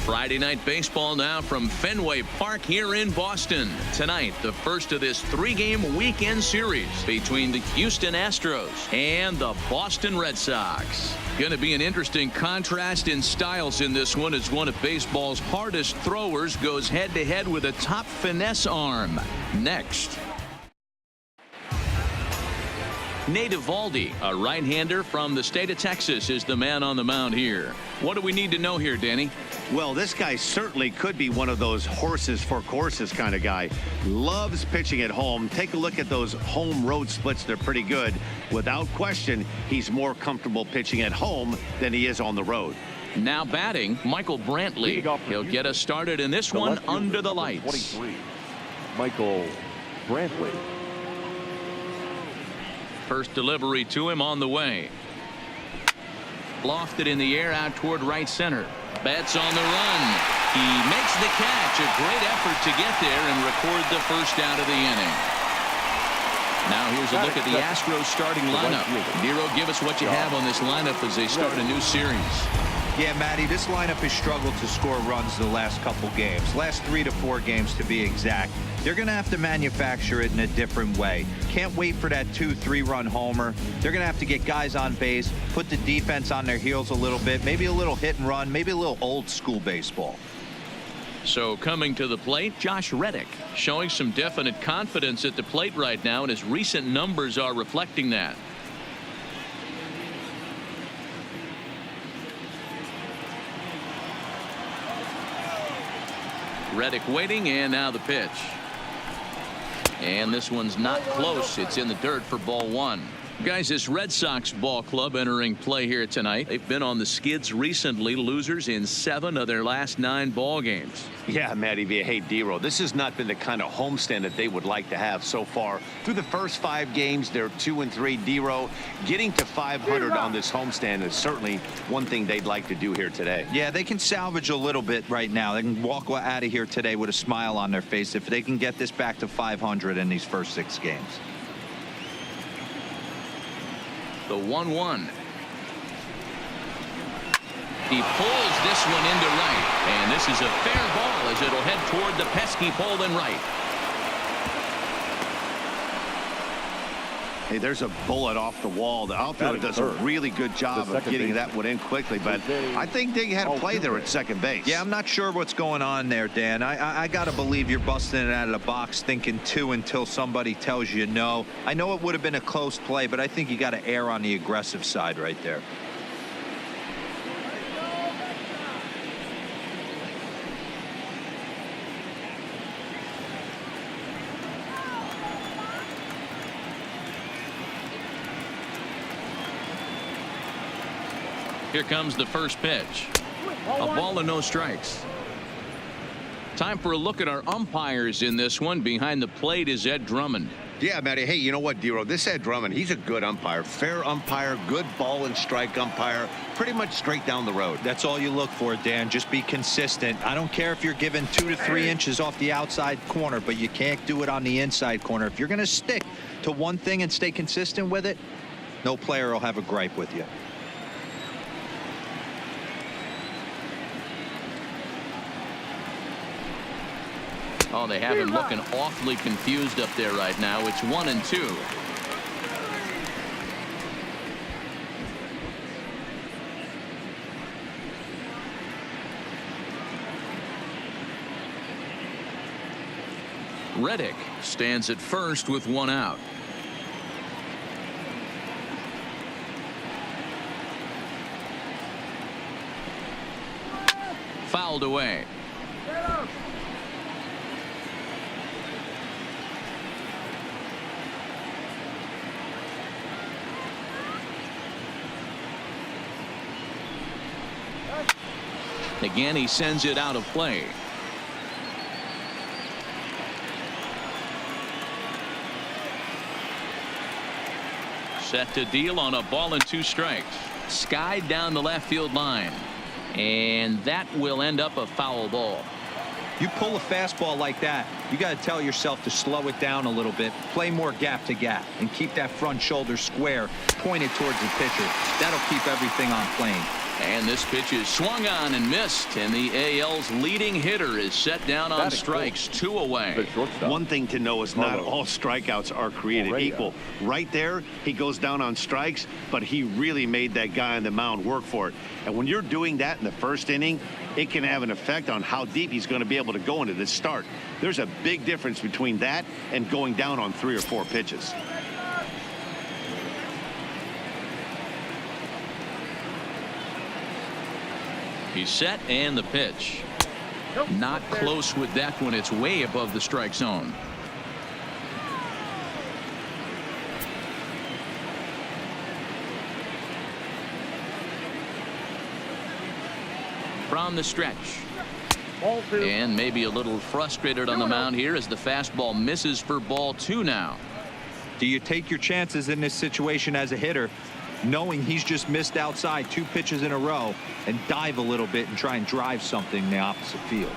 Friday night baseball now from Fenway Park here in Boston. Tonight, the first of this three-game weekend series between the Houston Astros and the Boston Red Sox. Going to be an interesting contrast in styles in this one as one of baseball's hardest throwers goes head-to-head with a top finesse arm. Next. Nate Eovaldi, a right-hander from the state of Texas, is the man on the mound here. What do we need to know here, Danny? Well, this guy certainly could be one of those horses for courses kind of guy. Loves pitching at home. Take a look at those home road splits. They're pretty good. Without question, he's more comfortable pitching at home than he is on the road. Now batting, Michael Brantley. He'll get us started in this one under the lights. 23, Michael Brantley. First delivery to him on the way. Lofted in the air out toward right center. Betts on the run. He makes the catch. A great effort to get there and record the first out of the inning. Now here's a look at the Astros starting lineup. Nero, give us what you have on this lineup as they start a new series. Yeah, Matty, this lineup has struggled to score runs the last couple games. Last 3 to 4 games to be exact. They're going to have to manufacture it in a different way. Can't wait for that 2-3 run homer. They're going to have to get guys on base, put the defense on their heels a little bit, maybe a little hit and run, maybe a little old school baseball. So coming to the plate, Josh Reddick, showing some definite confidence at the plate right now, and his recent numbers are reflecting that. Reddick waiting, and now the pitch. And this one's not close. It's in the dirt for ball one. Guys, this Red Sox ball club entering play here tonight. They've been on the skids recently, losers in 7 of their last 9 ball games. Yeah, Matty V. Hey, Dero, this has not been the kind of homestand that they would like to have so far. Through the first 5 games, they're 2-3. Dero, getting to 500 on this homestand is certainly one thing they'd like to do here today. Yeah, they can salvage a little bit right now. They can walk out of here today with a smile on their face if they can get this back to 500 in these first 6 games. The 1-1. He pulls this one into right, and this is a fair ball as it'll head toward the pesky pole in right. Hey, there's a bullet off the wall. The outfielder does a really good job of getting that one in quickly, but I think they had a play there at second base. Yeah, I'm not sure what's going on there, Dan. I got to believe you're busting it out of the box thinking 2 until somebody tells you no. I know it would have been a close play, but I think you got to err on the aggressive side right there. Here comes the first pitch. A ball and no strikes. Time for a look at our umpires in this one. Behind the plate is Ed Drummond. Yeah, Matty. Hey, you know what, Dero? This Ed Drummond, he's a good umpire. Fair umpire, good ball and strike umpire. Pretty much straight down the road. That's all you look for, Dan. Just be consistent. I don't care if you're given 2 to 3 inches off the outside corner, but you can't do it on the inside corner. If you're going to stick to one thing and stay consistent with it, no player will have a gripe with you. Oh, they have him looking awfully confused up there right now. It's 1-2. Reddick stands at first with 1 out. Fouled away. Again, he sends it out of play. Set to deal on a ball and 2 strikes. Skied down the left field line. And that will end up a foul ball. You pull a fastball like that, You got to tell yourself to slow it down a little bit, play more gap to gap, and keep that front shoulder square pointed towards the pitcher. That'll keep everything on plane. And this pitch is swung on and missed, and the AL's leading hitter is set down on strikes, 2 away. One thing to know is not all strikeouts are created equal. Right there, he goes down on strikes, but he really made that guy on the mound work for it. And when you're doing that in the first inning, it can have an effect on how deep he's going to be able to go into this start. There's a big difference between that and going down on 3 or 4 pitches. He's set, and the pitch. Not close with that one. It's way above the strike zone. From the stretch. And maybe a little frustrated on the mound here as the fastball misses for ball 2 now. Do you take your chances in this situation as a hitter, knowing he's just missed outside 2 pitches in a row, and dive a little bit and try and drive something in the opposite field?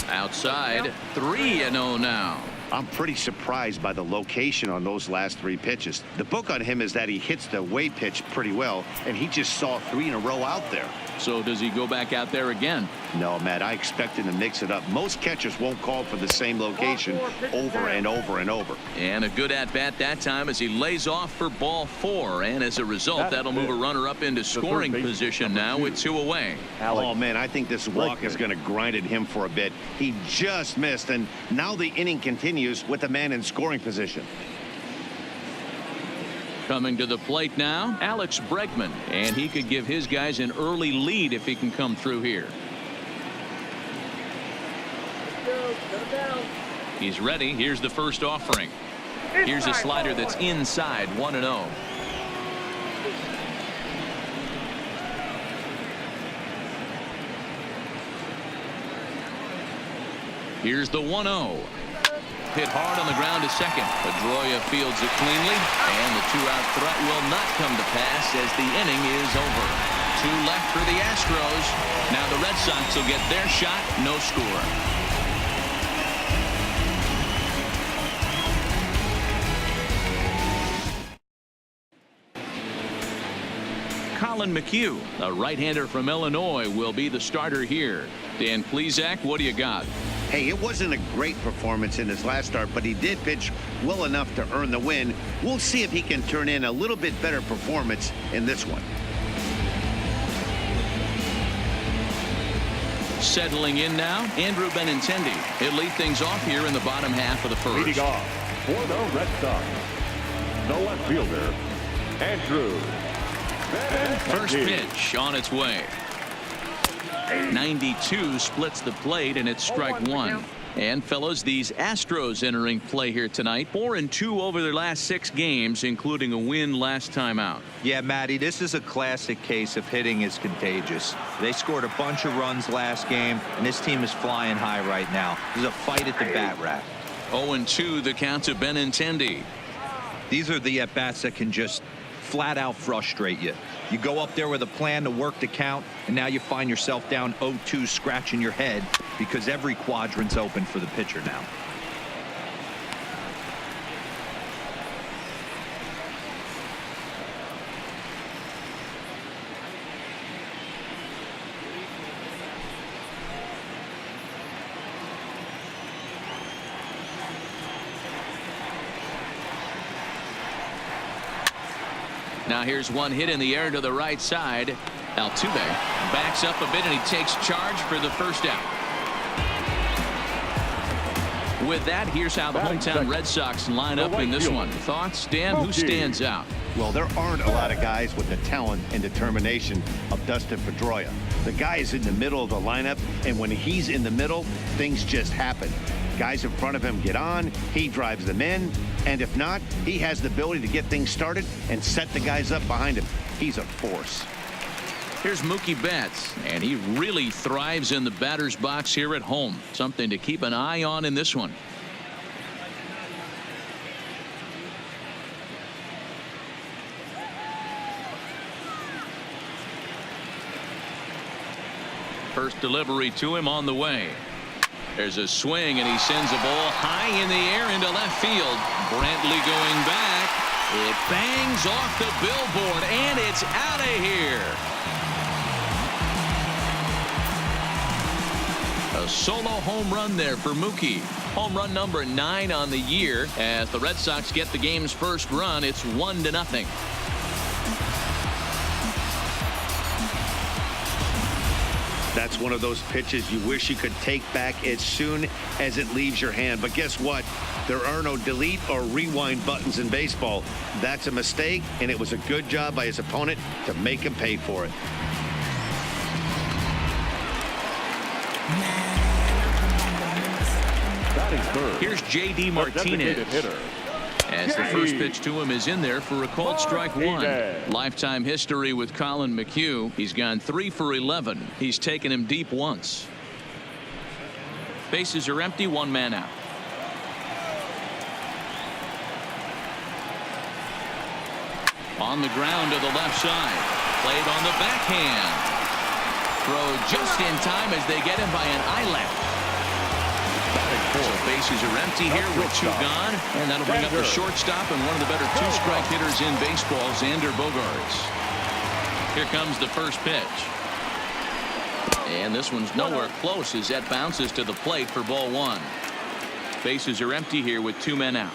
Outside, 3-0 now. I'm pretty surprised by the location on those last 3 pitches. The book on him is that he hits the away pitch pretty well, and he just saw 3 in a row out there. So does he go back out there again? No, Matt, I expect him to mix it up. Most catchers won't call for the same location over and over and over. And a good at-bat that time as he lays off for ball 4. And as a result, that'll move a runner up into scoring position now with 2 away. Oh, man, I think this walk is going to grind at him for a bit. He just missed, and now the inning continues with a man in scoring position. Coming to the plate now, Alex Bregman, and he could give his guys an early lead if he can come through here. He's ready. Here's the first offering. Here's a slider that's inside, 1-0. Here's the 1-0. Hit hard on the ground to second. Pedroia fields it cleanly, and the 2-out threat will not come to pass as the inning is over. 2 left for the Astros. Now the Red Sox will get their shot. No score. Colin McHugh, a right-hander from Illinois, will be the starter here. Dan Plesac, what do you got? Hey, it wasn't a great performance in his last start, but he did pitch well enough to earn the win. We'll see if he can turn in a little bit better performance in this one. Settling in now, Andrew Benintendi. He'll lead things off here in the bottom half of the first. Leading off for the Red Sox, the left fielder, Andrew Benintendi. First pitch on its way. 92 splits the plate, and it's strike 1. And fellas, these Astros entering play here tonight, 4-2 over their last 6 games, including a win last time out. Yeah, Matty, this is a classic case of hitting is contagious. They scored a bunch of runs last game, and this team is flying high right now. There's a fight at the bat rack. 0-2 the count to Benintendi. These are the at-bats that can just flat out frustrate you. You go up there with a plan to work the count, and now you find yourself down 0-2 scratching your head because every quadrant's open for the pitcher now. Now here's one hit in the air to the right side. Altuve backs up a bit, and he takes charge for the first out. With that, here's how the hometown Red Sox line up in this one. Thoughts, Dan? Who stands out? Well, there aren't a lot of guys with the talent and determination of Dustin Pedroia. The guy is in the middle of the lineup, and when he's in the middle, things just happen. Guys in front of him get on, he drives them in, and if not, he has the ability to get things started and set the guys up behind him. He's a force. Here's Mookie Betts, and he really thrives in the batter's box here at home. Something to keep an eye on in this one. First delivery to him on the way. There's a swing, and he sends a ball high in the air into left field. Brantley going back. It bangs off the billboard, and it's out of here. A solo home run there for Mookie. Home run number 9 on the year. As the Red Sox get the game's first run, it's 1-0. That's one of those pitches you wish you could take back as soon as it leaves your hand. But guess what? There are no delete or rewind buttons in baseball. That's a mistake, and it was a good job by his opponent to make him pay for it. Here's J.D. Martinez. As the first pitch to him is in there for a called strike one. Lifetime history with Colin McHugh. He's gone 3 for 11. He's taken him deep once. Bases are empty, 1 man out. On the ground to the left side. Played on the backhand. Throw just in time as they get him by an eyelash. So bases are empty here with 2 gone, and that'll bring up the shortstop and one of the better 2-strike hitters in baseball, Xander Bogaerts. Here comes the first pitch. And this one's nowhere close as that bounces to the plate for ball 1. Bases are empty here with 2 men out.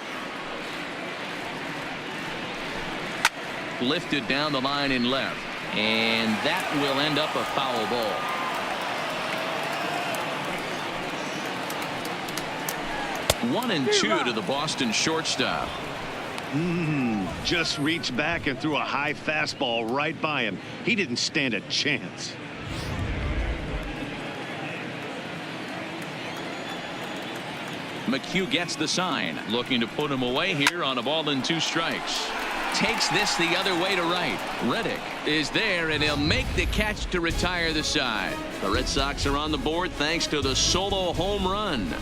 Lifted down the line in left, and that will end up a foul ball. One and 2 to the Boston shortstop. Just reached back and threw a high fastball right by him. He didn't stand a chance. McHugh gets the sign, looking to put him away here on a ball and 2 strikes. Takes this the other way to right. Reddick is there, and he'll make the catch to retire the side. The Red Sox are on the board thanks to the solo home run.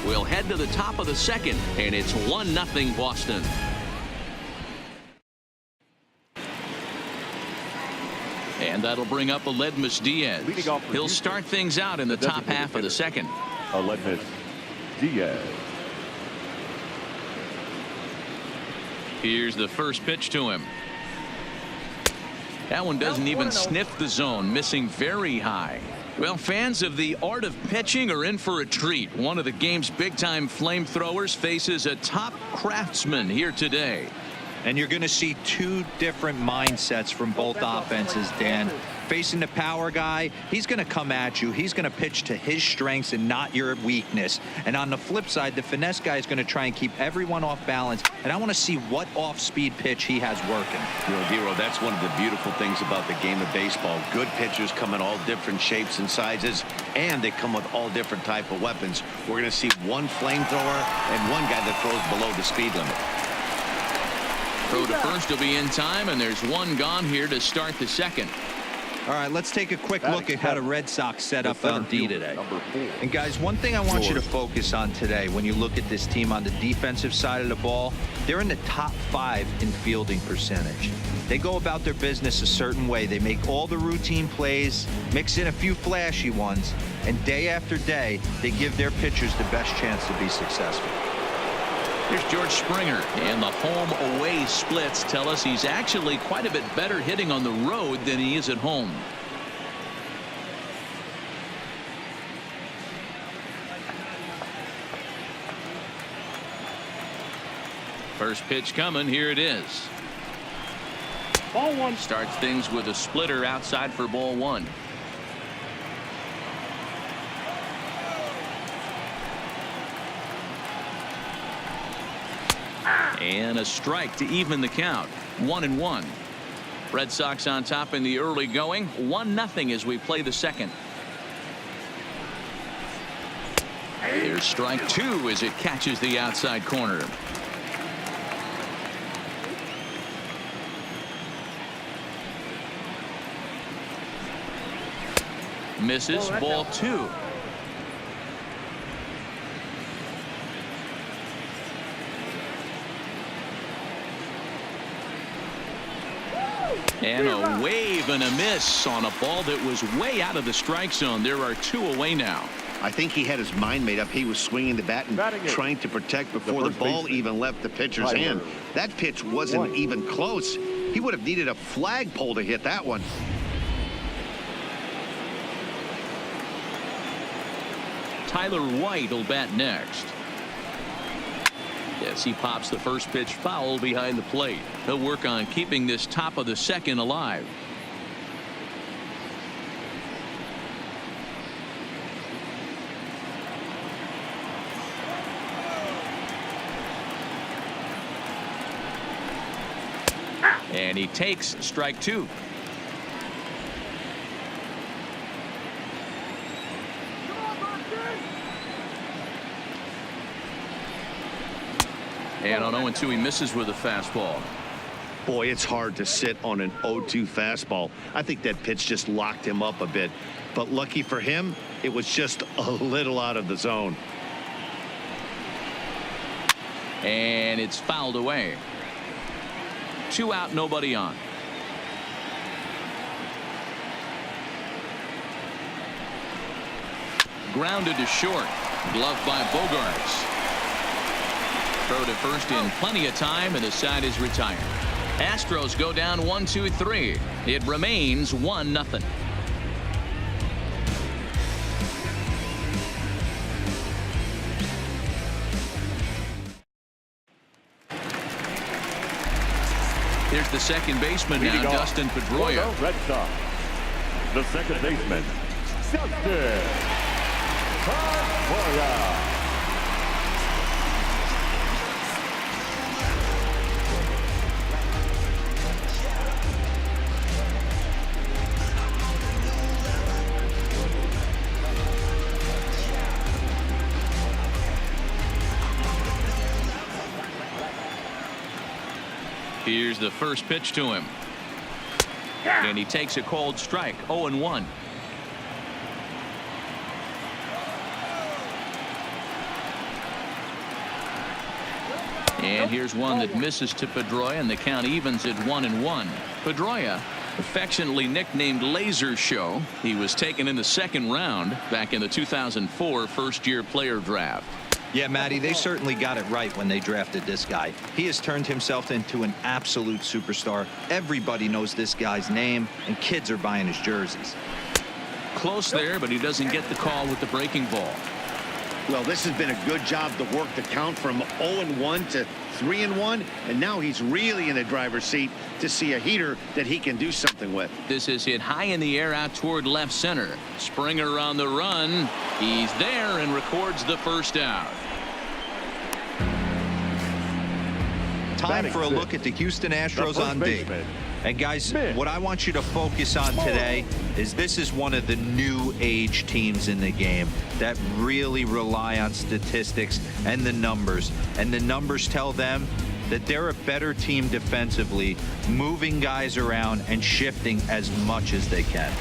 We'll head to the top of the second, and it's 1-0 Boston. And that'll bring up Aledmys Diaz. He'll start things out in the top half of the second. Aledmys Diaz. Here's the first pitch to him. That one doesn't even sniff the zone, missing very high. Well, fans of the art of pitching are in for a treat. One of the game's big-time flamethrowers faces a top craftsman here today. And you're going to see 2 different mindsets from both offenses, Dan. Facing the power guy, he's going to come at you. He's going to pitch to his strengths and not your weakness. And on the flip side, the finesse guy is going to try and keep everyone off balance. And I want to see what off-speed pitch he has working. Hero, that's one of the beautiful things about the game of baseball. Good pitchers come in all different shapes and sizes, and they come with all different type of weapons. We're going to see one flamethrower and one guy that throws below the speed limit. Throw to first will be in time, and there's 1 gone here to start the second. All right, let's take a quick look at how the Red Sox set up on D today. And guys, one thing I want you to focus on today when you look at this team on the defensive side of the ball, they're in the top 5 in fielding percentage. They go about their business a certain way. They make all the routine plays, mix in a few flashy ones, and day after day, they give their pitchers the best chance to be successful. Here's George Springer, and the home-away splits tell us he's actually quite a bit better hitting on the road than he is at home. First pitch coming. Here it is. Ball 1. Starts things with a splitter outside for ball 1. And a strike to even the count. 1-1. Red Sox on top in the early going. 1-0 as we play the second. Here's strike 2 as it catches the outside corner. Misses. Ball 2. And a wave and a miss on a ball that was way out of the strike zone. There are 2 away now. I think he had his mind made up. He was swinging the bat and trying to protect before the ball even left the pitcher's hand. That pitch wasn't even close. He would have needed a flagpole to hit that one. Tyler White will bat next. Yes, he pops the first pitch foul behind the plate. He'll work on keeping this top of the second alive. And he takes strike two. And on 0-2, he misses with a fastball. Boy, it's hard to sit on an 0-2 fastball. I think that pitch just locked him up a bit. But lucky for him, it was just a little out of the zone. And it's fouled away. 2 out, nobody on. Grounded to short. Gloved by Bogarts. Throw to first in plenty of time, and the side is retired. Astros go down 1-2-3. It remains 1-0. Here's the second baseman now, Dustin Pedroia. Red Sox, the second baseman, Dustin Pedroia. Here's the first pitch to him. And he takes a cold strike. 0-1. And here's one that misses to Pedroia, and the count evens at 1-1. Pedroia, affectionately nicknamed Laser Show. He was taken in the second round back in the 2004 first-year player draft. Yeah, Matty, they certainly got it right when they drafted this guy. He has turned himself into an absolute superstar. Everybody knows this guy's name, and kids are buying his jerseys. Close there, but he doesn't get the call with the breaking ball. Well, this has been a good job to work the count from 0-1 to 3-1, and now he's really in the driver's seat to see a heater that he can do something with. This is hit high in the air out toward left center. Springer on the run. He's there and records the first out. Time for a look at the Houston Astros on D. And guys, what I want you to focus on today is this is one of the new age teams in the game that really rely on statistics and the numbers. And the numbers tell them that they're a better team defensively, moving guys around and shifting as much as they can.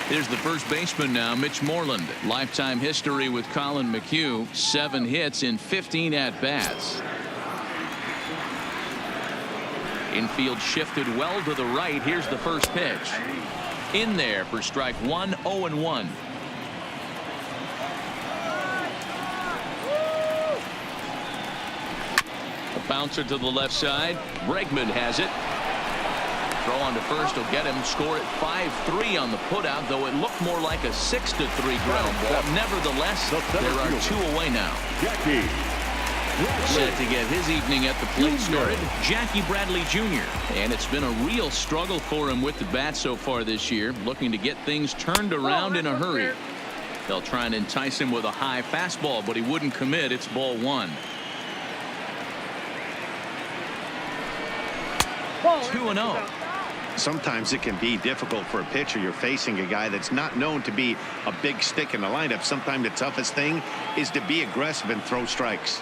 Here's the first baseman now, Mitch Moreland. Lifetime history with Colin McHugh. 7 hits in 15 at-bats. Infield shifted well to the right. Here's the first pitch. In there for strike one. 0-1. A bouncer to the left side. Bregman has it. Throw on to first will get him. Score at 5-3 on the putout, though it looked more like a 6-3 ground ball. Nevertheless, there are 2 away now. Set to get his evening at the plate started, Jackie Bradley Jr. And it's been a real struggle for him with the bat so far this year, looking to get things turned around in a hurry. They'll try and entice him with a high fastball, but he wouldn't commit. It's ball 1. 2-0. Sometimes it can be difficult for a pitcher. You're facing a guy that's not known to be a big stick in the lineup. Sometimes the toughest thing is to be aggressive and throw strikes.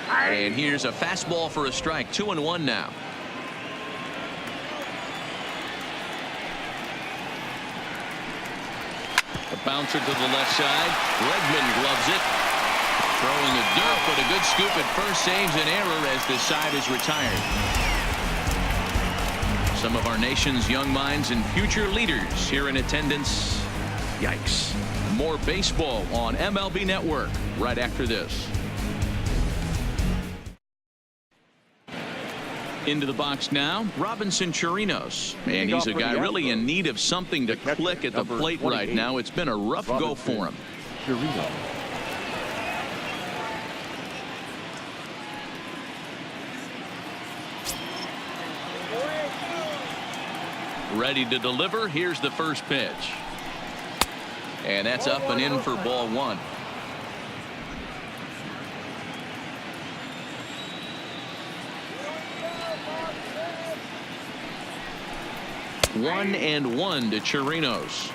And here's a fastball for a strike. 2-1 now. A bouncer to the left side. Bregman gloves it. Throwing the dirt, but a good scoop at first saves an error as this side is retired. Some of our nation's young minds and future leaders here in attendance. Yikes. More baseball on MLB Network right after this. Into the box now, Robinson Chirinos. And he's a guy really in need of something to click at the plate right now. It's been a rough go for him. Chirinos. Ready to deliver. Here's the first pitch. And that's up and in for ball one. 1-1 to Chirinos.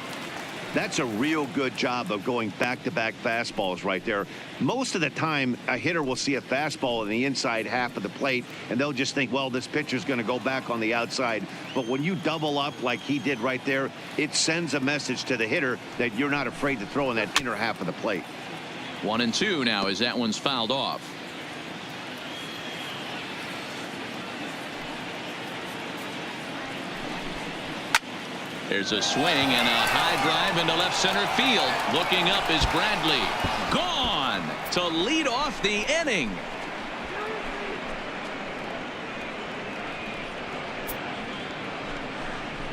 That's a real good job of going back-to-back fastballs right there. Most of the time, a hitter will see a fastball in the inside half of the plate, and they'll just think, well, this pitcher's going to go back on the outside. But when you double up like he did right there, it sends a message to the hitter that you're not afraid to throw in that inner half of the plate. 1-2 now as that one's fouled off. There's a swing and a high drive into left center field. Looking up is Bradley. Gone to lead off the inning.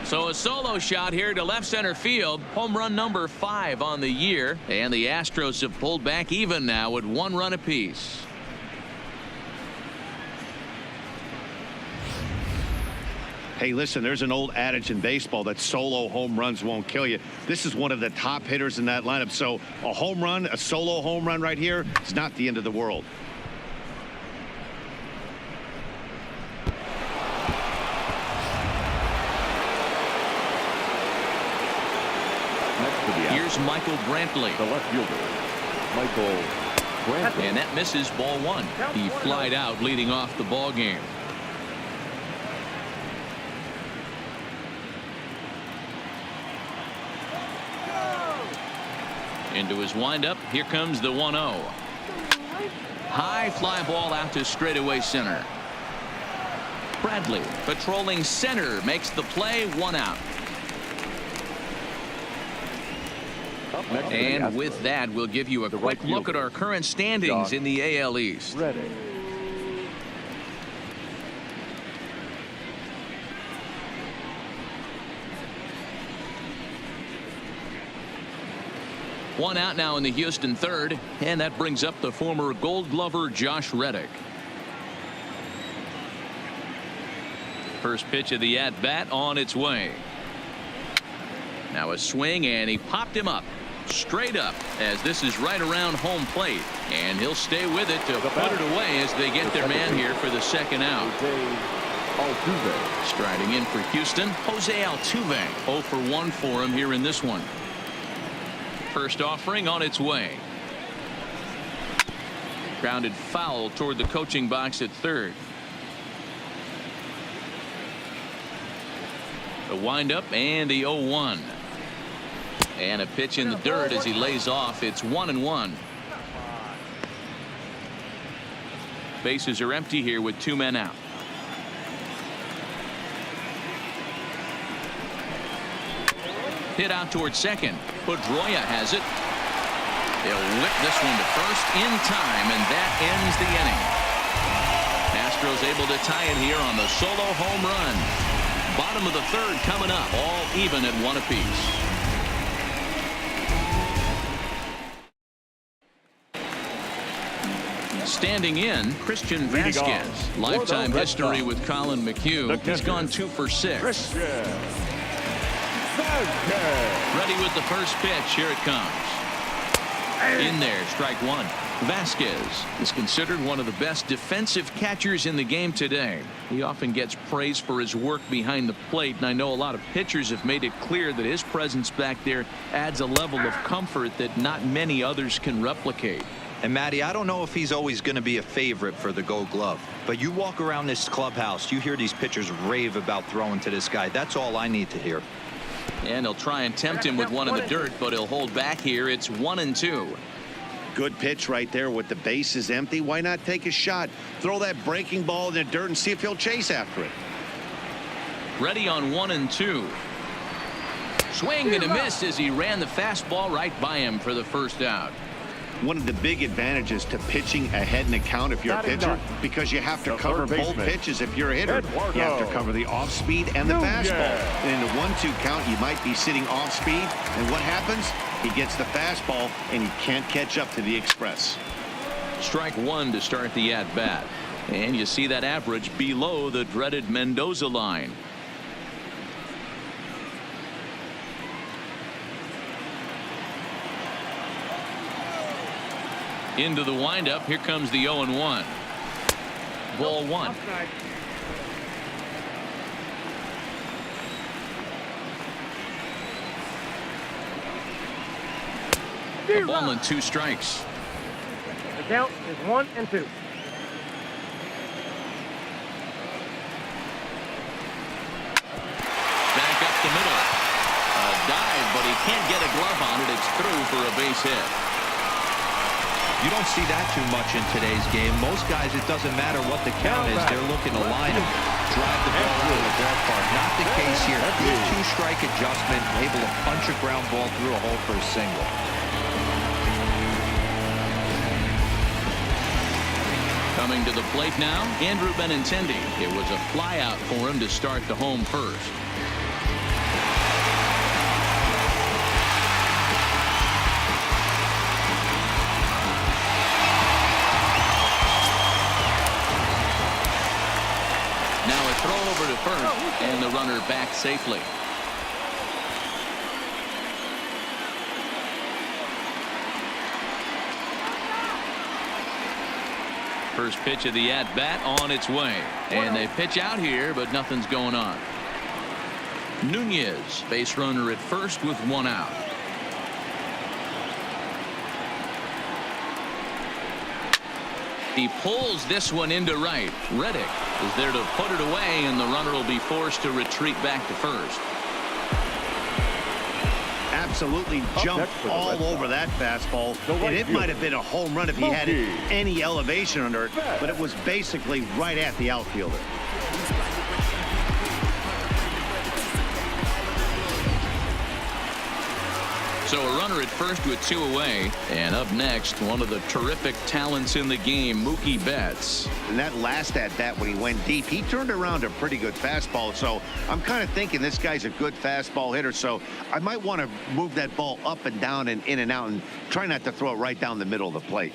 So a solo shot here to left center field. Home run number 5 on the year. And the Astros have pulled back even now with 1 run apiece. Hey, listen, there's an old adage in baseball that solo home runs won't kill you. This is one of the top hitters in that lineup. So a home run, a solo home run right here, it's not the end of the world. Here's Michael Brantley. The left fielder, Michael Brantley. And that misses ball 1. He flied out leading off the ball game. Into his windup. Here comes the 1-0. High fly ball out to straightaway center. Bradley patrolling center makes the play. 1 out. And with that, we'll give you a quick look at our current standings in the AL East. Ready. One out now in the Houston third, and that brings up the former Gold Glover Josh Reddick. First pitch of the at-bat on its way. Now a swing, and he popped him up. Straight up, as this is right around home plate. And he'll stay with it to put it away as they get their man here for the second out. Striding in for Houston, Jose Altuve. 0 for 1 for him here in this one. First offering on its way. Grounded foul toward the coaching box at third. The windup and the 0-1. And a pitch in the dirt as he lays off. It's 1-1. Bases are empty here with 2 men out. Hit out towards second. Pedroia has it. They'll whip this one to first in time, and that ends the inning. Astros able to tie it here on the solo home run. Bottom of the third coming up, all even at 1 apiece. Standing in, Christian Vasquez. Lifetime history with Colin McHugh. He's gone 2 for 6. Ready with the first pitch. Here it comes. In there, strike 1. Vasquez is considered one of the best defensive catchers in the game today. He often gets praise for his work behind the plate, and I know a lot of pitchers have made it clear that his presence back there adds a level of comfort that not many others can replicate. And Matty, I don't know if he's always going to be a favorite for the Gold Glove, but you walk around this clubhouse, you hear these pitchers rave about throwing to this guy. That's all I need to hear. And he'll try and tempt him with one in the dirt, but he'll hold back here. It's 1-2. Good pitch right there with the bases empty. Why not take a shot? Throw that breaking ball in the dirt and see if he'll chase after it. Ready on 1-2. Swing and a miss as he ran the fastball right by him for the first out. One of the big advantages to pitching ahead in the count if you're a pitcher, because you have to cover both pitches if you're a hitter. You have to cover the off speed and the fastball. And in the 1-2 count, you might be sitting off speed, and what happens? He gets the fastball, and you can't catch up to the express. Strike one to start the at bat, and you see that average below the dreaded Mendoza line. Into the windup. Here comes the 0-1. Ball one. A ball and 2 strikes. The count is 1-2. Back up the middle. A dive, but he can't get a glove on it. It's through for a base hit. You don't see that too much in today's game. Most guys, it doesn't matter what the count is. They're looking to line him, drive the ball out of the ballpark. Not the case here. Good 2-strike adjustment, able to punch a ground ball through a hole for a single. Coming to the plate now, Andrew Benintendi. It was a fly out for him to start the home first. Now a throw over to first, and the runner back safely. First pitch of the at-bat on its way, and they pitch out here, but nothing's going on. Nunez, base runner at first with 1 out. He pulls this one into right. Reddick is there to put it away, and the runner will be forced to retreat back to first. Absolutely jumped all over that fastball, and it might have been a home run if he had any elevation under it, but it was basically right at the outfielder. So a runner at first with 2 away, and up next, one of the terrific talents in the game, Mookie Betts. And that last at bat when he went deep, he turned around a pretty good fastball. So I'm kind of thinking this guy's a good fastball hitter. So I might want to move that ball up and down and in and out and try not to throw it right down the middle of the plate.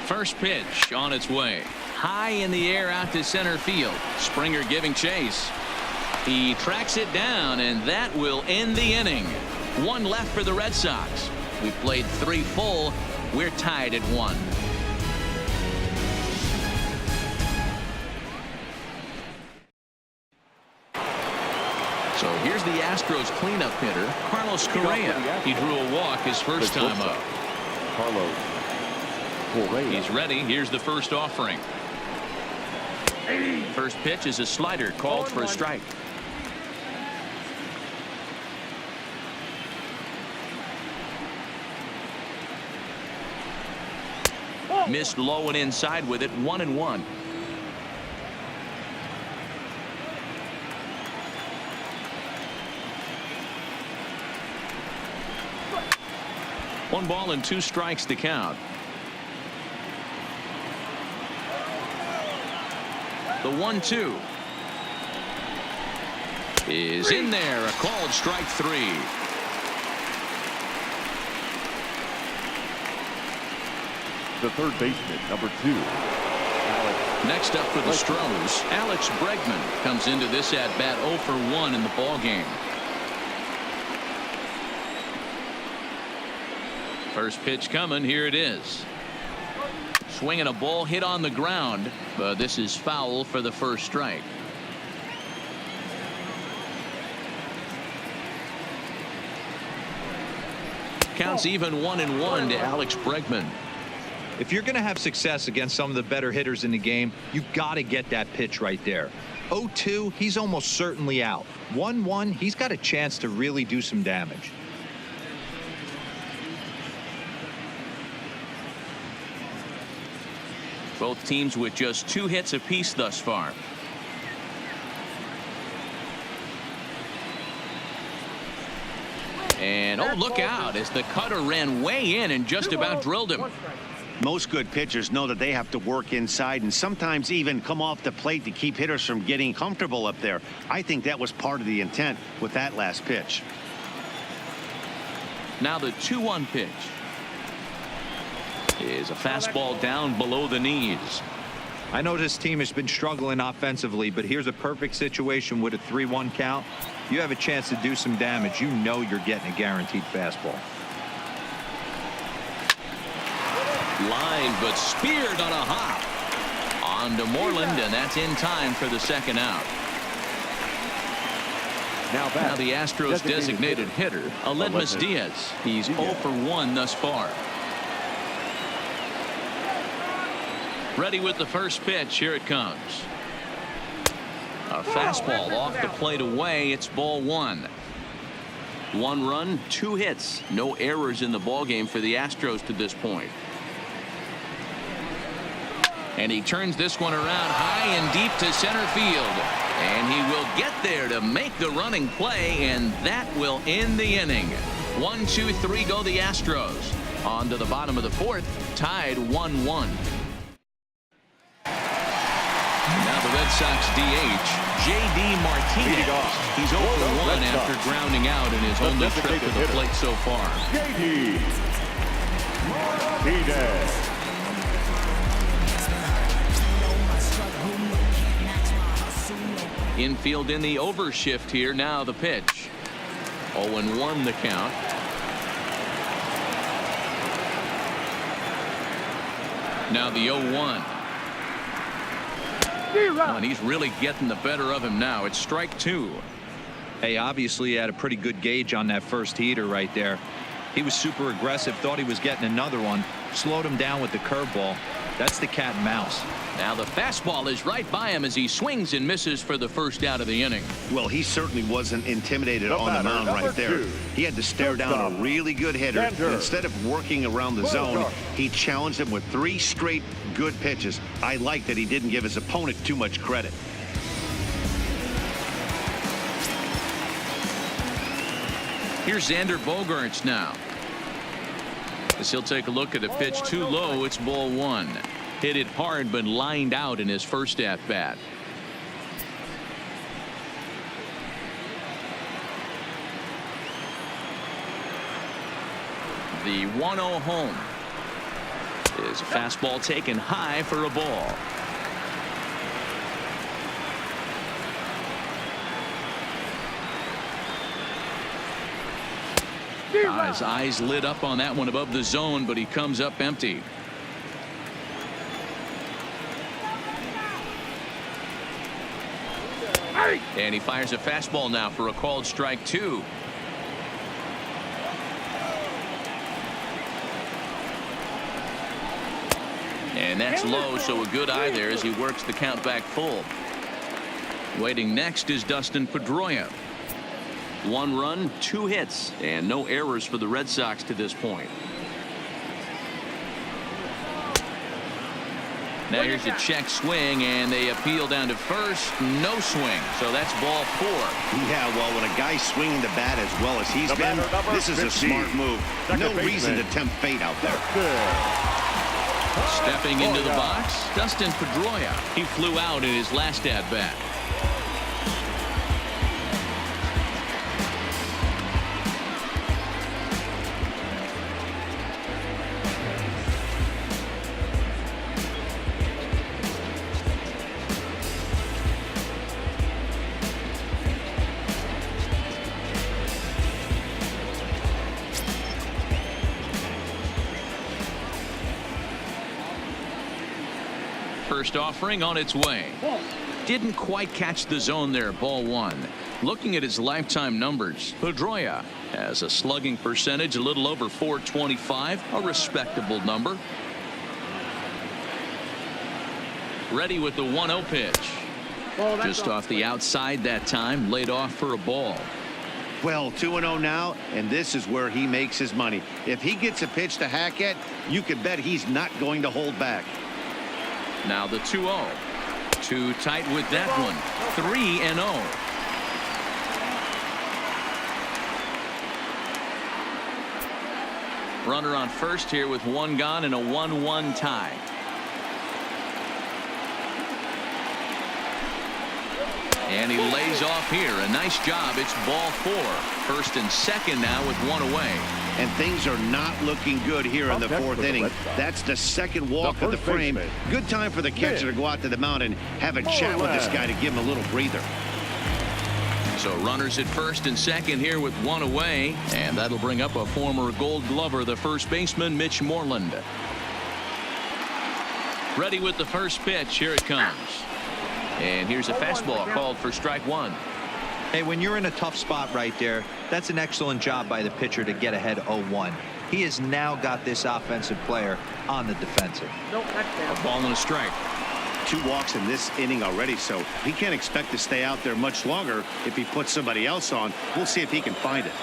First pitch on its way. High in the air out to center field. Springer giving chase. He tracks it down, and that will end the inning. 1 left for the Red Sox. We played 3 full. We're tied at 1. So here's the Astros cleanup hitter, Carlos Correa. He drew a walk his first time up. Carlos Correa. He's ready. Here's the first offering. First pitch is a slider called for a strike. Missed low and inside with it. 1-1. One ball and 2 strikes to count. The 1-2 is in there. A called strike 3. The third baseman, number 2. Next up for the Stros, Alex Bregman comes into this at bat 0 for 1 in the ball game. First pitch coming. Here it is. Swinging a ball hit on the ground, but this is foul for the first strike. Counts even 1-1 to Alex Bregman. If you're going to have success against some of the better hitters in the game, you've got to get that pitch right there. 0-2, he's almost certainly out. 1-1, he's got a chance to really do some damage. Both teams with just 2 hits apiece thus far. And oh, look out as the cutter ran way in and just about drilled him. Most good pitchers know that they have to work inside and sometimes even come off the plate to keep hitters from getting comfortable up there. I think that was part of the intent with that last pitch. Now the 2-1 pitch is a fastball down below the knees. I know this team has been struggling offensively, but here's a perfect situation with a 3-1 count. You have a chance to do some damage. You know you're getting a guaranteed fastball. Line, but speared on a hop. On to Moreland, and that's in time for the second out. Now the Astros designated hitter, Aledmys Diaz. He's 0 for 1 thus far. Ready with the first pitch. Here it comes. A fastball off the plate away. It's ball 1. 1 run, 2 hits. No errors in the ballgame for the Astros to this point. And he turns this one around high and deep to center field. And he will get there to make the running play, and that will end the inning. 1, 2, 3 go the Astros. On to the bottom of the 4th, tied 1-1. Now the Red Sox DH, J.D. Martinez. He's 0 for 1 after grounding out in his only trip to the plate so far. J.D. Martinez. Infield in the overshift here. Now the pitch. 0-1 the count. Now the 0-1. And he's really getting the better of him now. It's strike 2. Hey, obviously he had a pretty good gauge on that first heater right there. He was super aggressive, thought he was getting another one, slowed him down with the curveball. That's the cat and mouse. Now the fastball is right by him as he swings and misses for the first out of the inning. Well, he certainly wasn't intimidated on the mound right there. He had to stare down a really good hitter. Instead of working around the zone, he challenged him with 3 straight good pitches. I like that he didn't give his opponent too much credit. Here's Xander Bogaerts now. As he'll take a look at a pitch too low. It's ball 1. Hit it hard but lined out in his first at bat. The 1-0 home is a fastball taken high for a ball. His eyes lit up on that one above the zone, but he comes up empty. And he fires a fastball now for a called strike 2. And that's low, so a good eye there as he works the count back full. Waiting next is Dustin Pedroia. 1 run, 2 hits, and no errors for the Red Sox to this point. Now here's a check swing, and they appeal down to first. No swing, so that's ball 4. Yeah, well, when a guy's swinging the bat as well as he's been, this is a smart move. No reason to tempt fate out there. Stepping into the box, Dustin Pedroia. He flew out in his last at bat. First offering on its way. Didn't quite catch the zone there. Ball 1. Looking at his lifetime numbers, Pedroia has a slugging percentage a little over .425, a respectable number. Ready with the 1-0 pitch. Just off the outside that time, laid off for a ball. Well, 2-0 now, and this is where he makes his money. If he gets a pitch to hack at, you can bet he's not going to hold back. Now the 2-0. Too tight with that one. 3-0. Runner on first here with one gone and a 1-1 tie. And he lays off here. A nice job. It's ball 4. First and second now with one away. And things are not looking good here in the 4th inning. That's the second walk of the frame. Good time for the catcher to go out to the mound and have a chat with this guy to give him a little breather. So runners at first and second here with one away. And that'll bring up a former Gold Glover, the first baseman, Mitch Moreland. Ready with the first pitch. Here it comes. And here's a fastball called for strike 1. Hey, when you're in a tough spot right there, that's an excellent job by the pitcher to get ahead 0-1. He has now got this offensive player on the defensive. No, that's A ball and a strike. 2 walks in this inning already, so he can't expect to stay out there much longer if he puts somebody else on. We'll see if he can find it.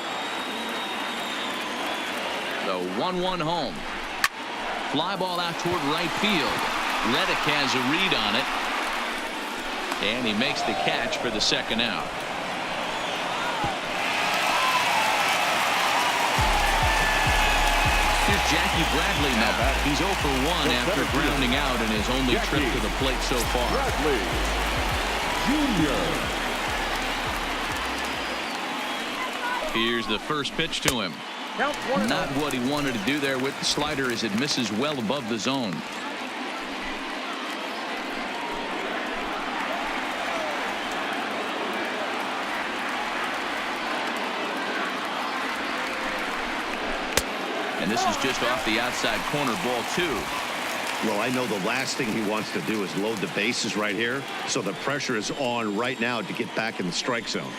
The 1-1 home. Fly ball out toward right field. Reddick has a read on it. And he makes the catch for the second out. Here's Jackie Bradley now. He's 0 for 1 after grounding out in his only trip to the plate so far. Bradley Jr. Here's the first pitch to him. Count 1-0. Not what he wanted to do there with the slider as it misses well above the zone. And this is just off the outside corner, ball 2. Well, I know the last thing he wants to do is load the bases right here, so the pressure is on right now to get back in the strike zone.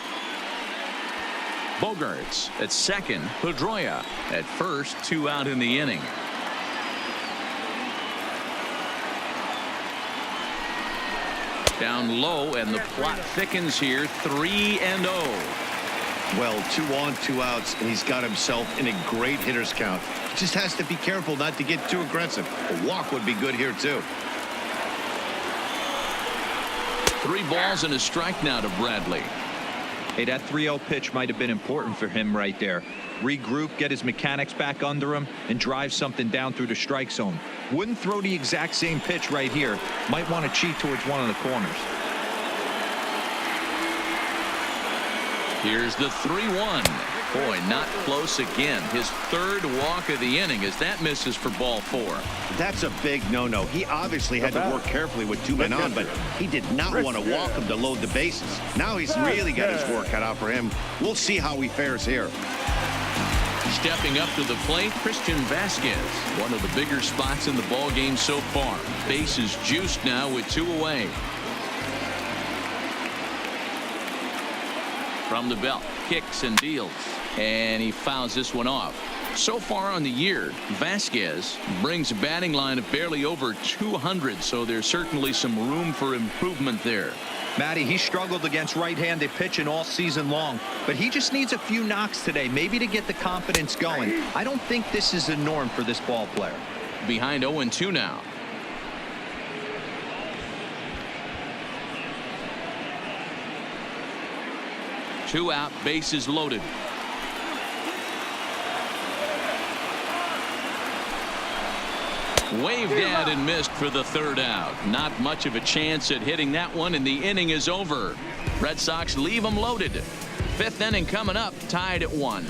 Bogarts at second. Pedroia at first. 2 out in the inning. Down low, and the plot thickens here. 3-0. Well, 2 on, 2 outs, and he's got himself in a great hitter's count. Just has to be careful not to get too aggressive. A walk would be good here, too. 3 balls and a strike now to Bradley. Hey, that 3-0 pitch might have been important for him right there. Regroup, get his mechanics back under him, and drive something down through the strike zone. Wouldn't throw the exact same pitch right here. Might want to cheat towards one of the corners. Here's the 3-1. Boy, not close again. His 3rd walk of the inning as that misses for ball 4. That's a big no-no. He obviously had to work carefully with 2 men on, but he did not want to walk him to load the bases. Now he's really got his work cut out for him. We'll see how he fares here. Stepping up to the plate, Christian Vasquez. One of the bigger spots in the ball game so far. Bases juiced now with 2 away. From the belt, kicks and deals, and he fouls this one off. So far on the year, Vasquez brings a batting line of barely over 200, so there's certainly some room for improvement there. Matty, he struggled against right-handed pitching all season long, but he just needs a few knocks today, maybe to get the confidence going. I don't think this is the norm for this ball player. Behind 0-2 now. Two out, bases loaded. Waved at and missed for the 3rd out. Not much of a chance at hitting that one, and the inning is over. Red Sox leave them loaded. 5th inning coming up, tied at 1.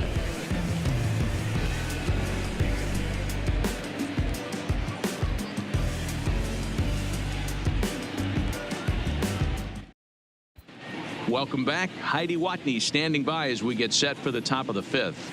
Welcome back. Heidi Watney standing by as we get set for the top of the 5th.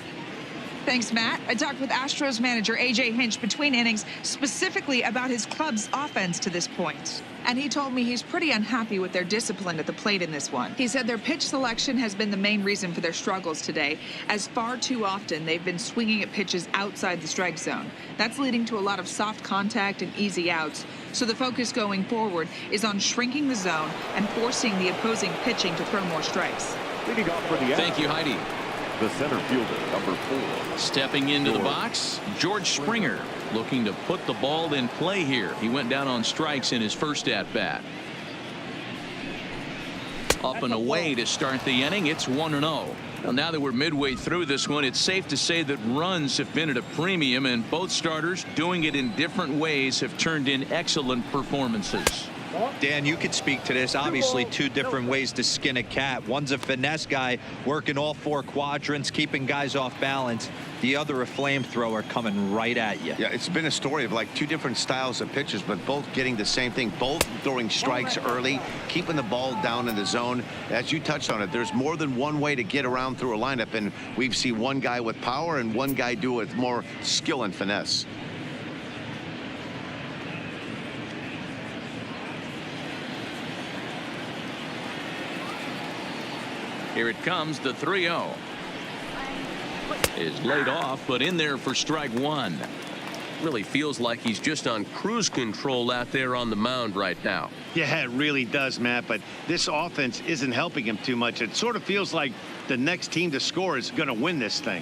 Thanks, Matt. I talked with Astros manager A.J. Hinch between innings specifically about his club's offense to this point. And he told me he's pretty unhappy with their discipline at the plate in this one. He said their pitch selection has been the main reason for their struggles today, as far too often they've been swinging at pitches outside the strike zone. That's leading to a lot of soft contact and easy outs. So the focus going forward is on shrinking the zone and forcing the opposing pitching to throw more strikes. Leading off for the Thank you, Heidi. The center fielder, number 4. Stepping into the box, George Springer, looking to put the ball in play here. He went down on strikes in his first at bat. Up and away to start the inning. It's 1-0. Well, now that we're midway through this one, it's safe to say that runs have been at a premium, and both starters, doing it in different ways, have turned in excellent performances. Dan, you could speak to this. Obviously, two different ways to skin a cat. One's a finesse guy working all 4 quadrants, keeping guys off balance. The other, a flamethrower coming right at you. Yeah, it's been a story of like 2 different styles of pitches, but both getting the same thing. Both throwing strikes early, keeping the ball down in the zone. As you touched on it, there's more than one way to get around through a lineup, and we've seen one guy with power and one guy do it with more skill and finesse. Here it comes, the 3-0. Is laid off, but in there for strike 1. Really feels like he's just on cruise control out there on the mound right now. Yeah, it really does, Matt, but this offense isn't helping him too much. It sort of feels like the next team to score is going to win this thing.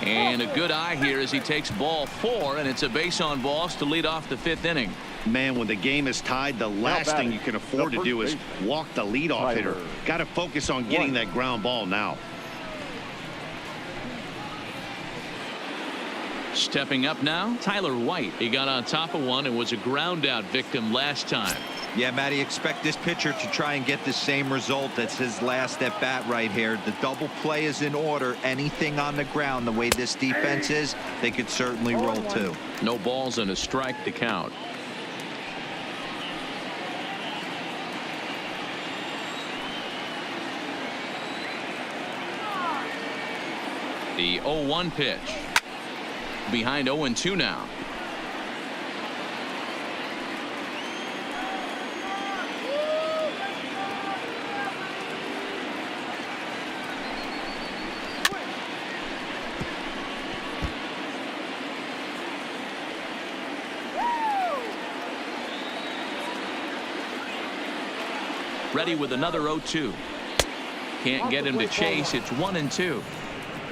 And a good eye here as he takes ball 4, and it's a base on balls to lead off the 5th inning. Man, when the game is tied, the last thing you can afford to do is walk the leadoff hitter. Got to focus on getting that ground ball now. Stepping up now, Tyler White. He got on top of one and was a ground out victim last time. Yeah, Matty, expect this pitcher to try and get the same result. That's his last at bat right here. The double play is in order. Anything on the ground, the way this defense is, they could certainly roll 2. No balls and a strike to count. The 0-1 pitch. Behind 0-2 now. Ready with another 0-2. Can't get him to chase. It's 1-2.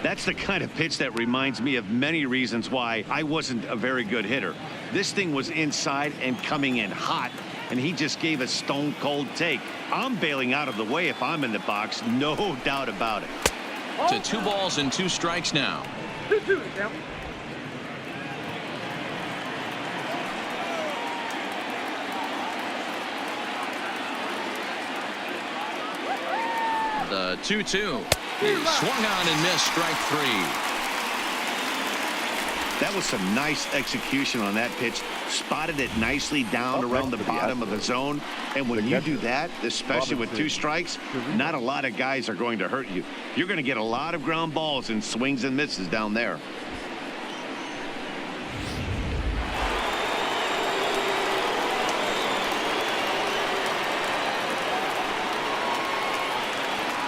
That's the kind of pitch that reminds me of many reasons why I wasn't a very good hitter. This thing was inside and coming in hot, and he just gave a stone cold take. I'm bailing out of the way if I'm in the box, no doubt about it. To 2 balls and 2 strikes now. 2-2 down. The 2-2 is swung on and missed, strike 3. That was some nice execution on that pitch. Spotted it nicely down around the bottom of the zone. And when you do that, especially with 2 strikes, not a lot of guys are going to hurt you. You're going to get a lot of ground balls and swings and misses down there.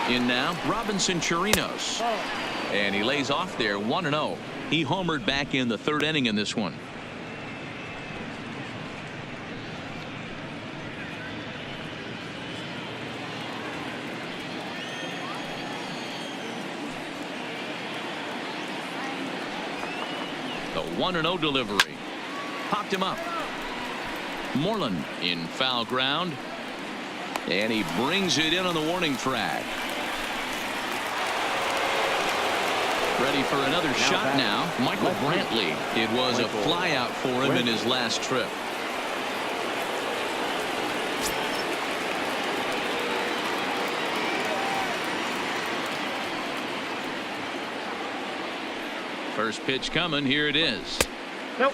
In now, Robinson Chirinos. And he lays off there, 1-0. He homered back in the 3rd inning in this one. The 1-0 delivery. Popped him up. Moreland in foul ground. And he brings it in on the warning track. Ready for another shot now. Michael Brantley. It was a fly out for him in his last trip. First pitch coming. Here it is.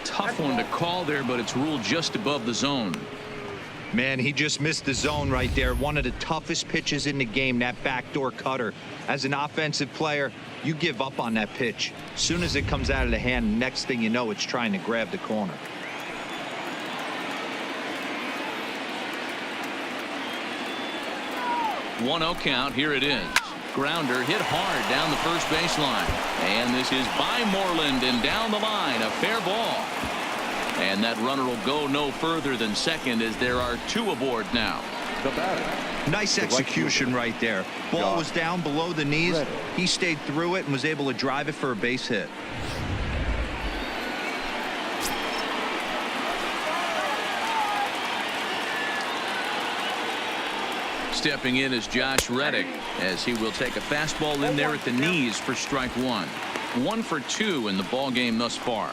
Tough one to call there, but it's ruled just above the zone. Man, he just missed the zone right there. One of the toughest pitches in the game, that backdoor cutter. As an offensive player, you give up on that pitch. As soon as it comes out of the hand, next thing you know, it's trying to grab the corner. One 1-0 count. Here it is. Grounder hit hard down the first baseline. And this is by Moreland and down the line. A fair ball. And that runner will go no further than second as there are 2 aboard now. The batter. Nice execution right there. Ball was down below the knees. He stayed through it and was able to drive it for a base hit. Stepping in is Josh Reddick as he will take a fastball in there at the knees for strike 1. 1 for 2 in the ball game thus far.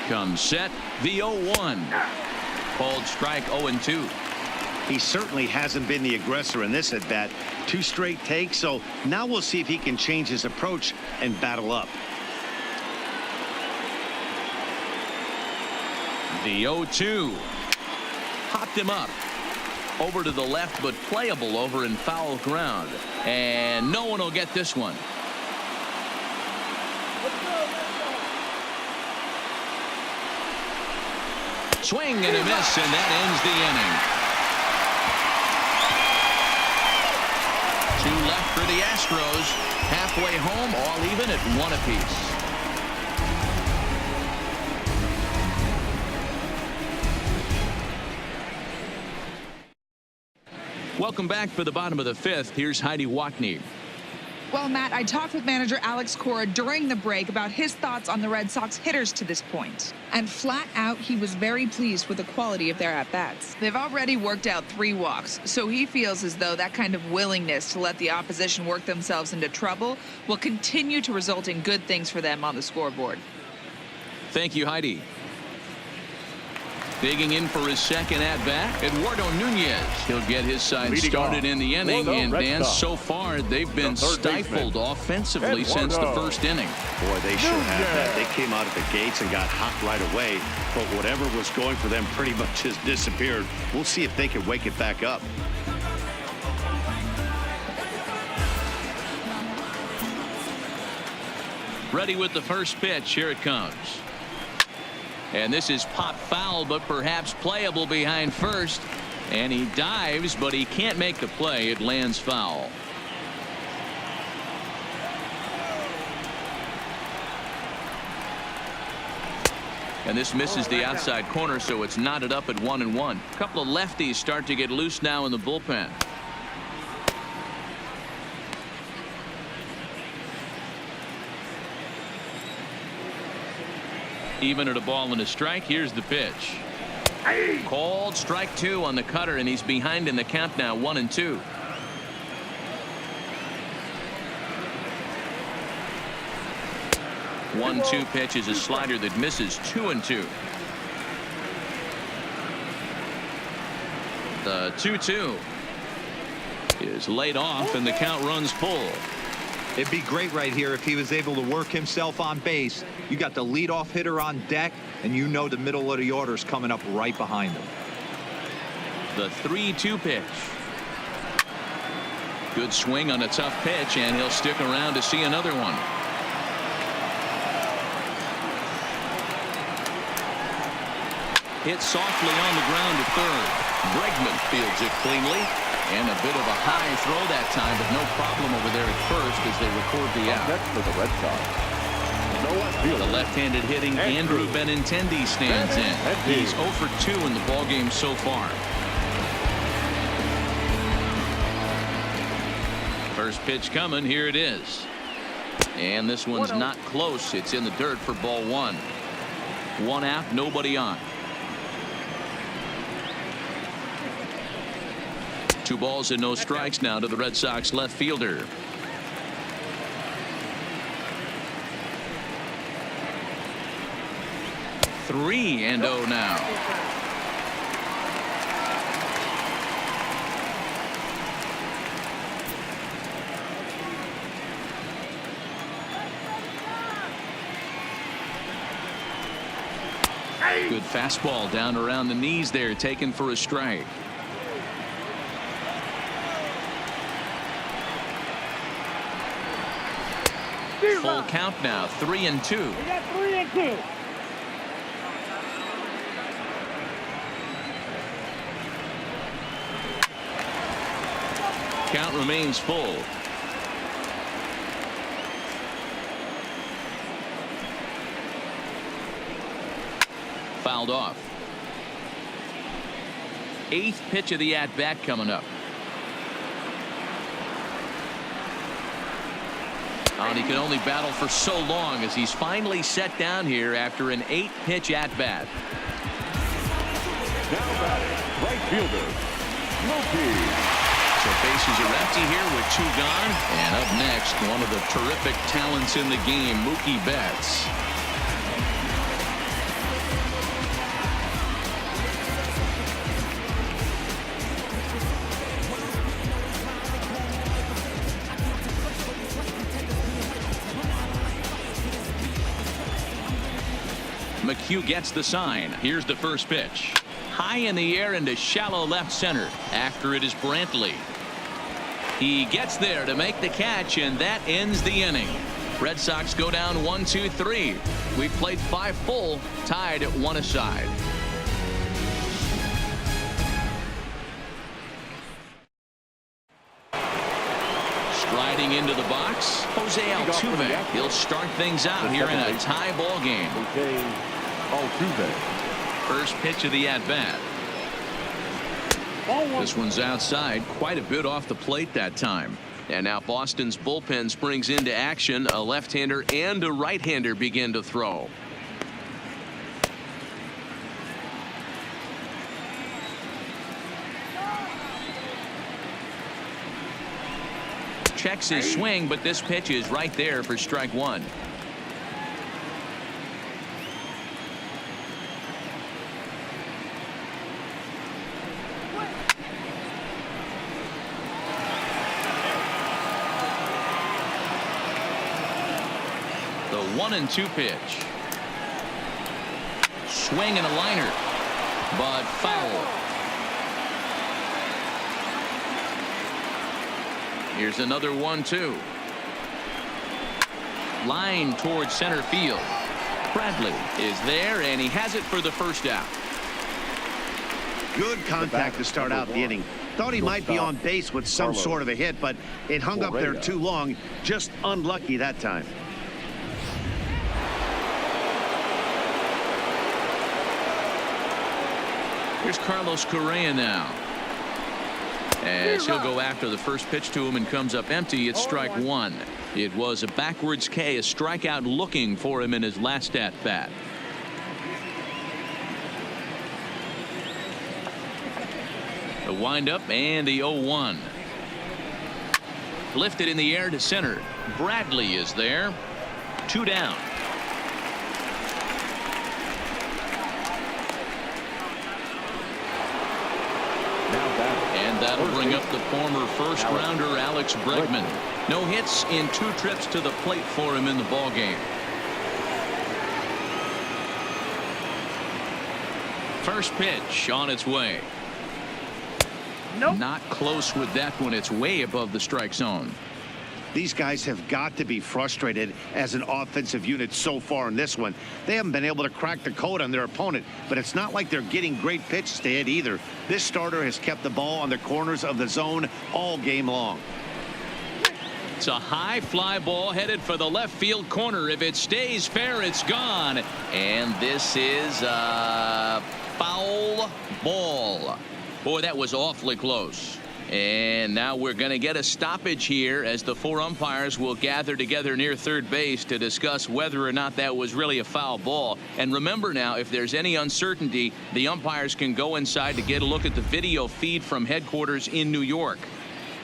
Comes set, the 0-1. Called strike 0-2. He certainly hasn't been the aggressor in this at bat. 2 straight takes, so now we'll see if he can change his approach and battle up. The 0-2. Hopped him up. Over to the left, but playable over in foul ground. And no one will get this one. Swing and a miss, and that ends the inning. 2 left for the Astros. Halfway home, all even at 1 apiece. Welcome back for the bottom of the 5th. Here's Heidi Watney. Well, Matt, I talked with manager Alex Cora during the break about his thoughts on the Red Sox hitters to this point. And flat out, he was very pleased with the quality of their at-bats. They've already worked out 3 walks, so he feels as though that kind of willingness to let the opposition work themselves into trouble will continue to result in good things for them on the scoreboard. Thank you, Heidi. Digging in for his second at-bat, Eduardo Nunez. He'll get his side started in the inning, and Dan, so far they've been stifled offensively since the first inning. Boy, they sure have that. They came out of the gates and got hot right away, but whatever was going for them pretty much has disappeared. We'll see if they can wake it back up. Ready with the first pitch. Here it comes. And this is pop foul, but perhaps playable behind first. And he dives, but he can't make the play. It lands foul. And this misses the outside corner, so it's knotted up at 1-1. A couple of lefties start to get loose now in the bullpen. Even at a ball and a strike. Here's the pitch. Called strike 2 on the cutter, and he's behind in the count now, 1-2. One-two pitch is a slider that misses. 2-2. The 2-2 is laid off, and the count runs full. It'd be great right here if he was able to work himself on base. You got the leadoff hitter on deck, and you know the middle of the order is coming up right behind him. The 3-2 pitch. Good swing on a tough pitch, and he'll stick around to see another one. Hit softly on the ground to third. Bregman fields it cleanly. And a bit of a high throw that time, but no problem over there at first as they record the out. Next for the Red Sox. The left-handed hitting Andrew Benintendi stands in. He's 0 for 2 in the ballgame so far. First pitch coming. Here it is. And this one's not close. It's in the dirt for ball 1. 1 out, nobody on. 2 balls and no strikes now to the Red Sox left fielder. Three and 0 now. Good fastball down around the knees there, taken for a strike. Full count now, 3-2. We got 3-2. Count remains full. Fouled off. 8th pitch of the at-bat coming up. And he can only battle for so long as he's finally set down here after an 8-pitch at-bat. Now batting, right fielder, Mookie. So bases are empty here with 2 gone. And up next, one of the terrific talents in the game, Mookie Betts. McHugh gets the sign. Here's the first pitch. High in the air into shallow left center. After it is Brantley. He gets there to make the catch, and that ends the inning. Red Sox go down 1-2-3. We've played 5 full, tied at 1 aside. Striding into the box, Jose Altuve. He'll start things out here in a tie ball game. First pitch of the at-bat. This one's outside, quite a bit off the plate that time. And now Boston's bullpen springs into action. A left-hander and a right-hander begin to throw. Checks his swing, but this pitch is right there for strike 1. The 1-2 pitch. Swing and a liner, but foul. Here's another 1-2. Line towards center field. Bradley is there, and he has it for the first out. Good contact to start out the inning. Thought he might be on base with some sort of a hit, but it hung up there too long. Just unlucky that time. Here's Carlos Correa now. As he'll go after the first pitch to him and comes up empty. It's strike 1. It was a backwards K, a strikeout looking for him in his last at bat. The windup and the 0-1. Lifted in the air to center. Bradley is there. 2 down. And that'll bring up the former first-rounder Alex Bregman. No hits in 2 trips to the plate for him in the ballgame. First pitch on its way. Nope. Not close with that one. It's way above the strike zone. These guys have got to be frustrated as an offensive unit so far in this one. They haven't been able to crack the code on their opponent, but it's not like they're getting great pitches to hit either. This starter has kept the ball on the corners of the zone all game long. It's a high fly ball headed for the left field corner. If it stays fair, it's gone. And this is a foul ball. Boy, that was awfully close. And now we're going to get a stoppage here as the 4 umpires will gather together near third base to discuss whether or not that was really a foul ball. And remember now, if there's any uncertainty, the umpires can go inside to get a look at the video feed from headquarters in New York.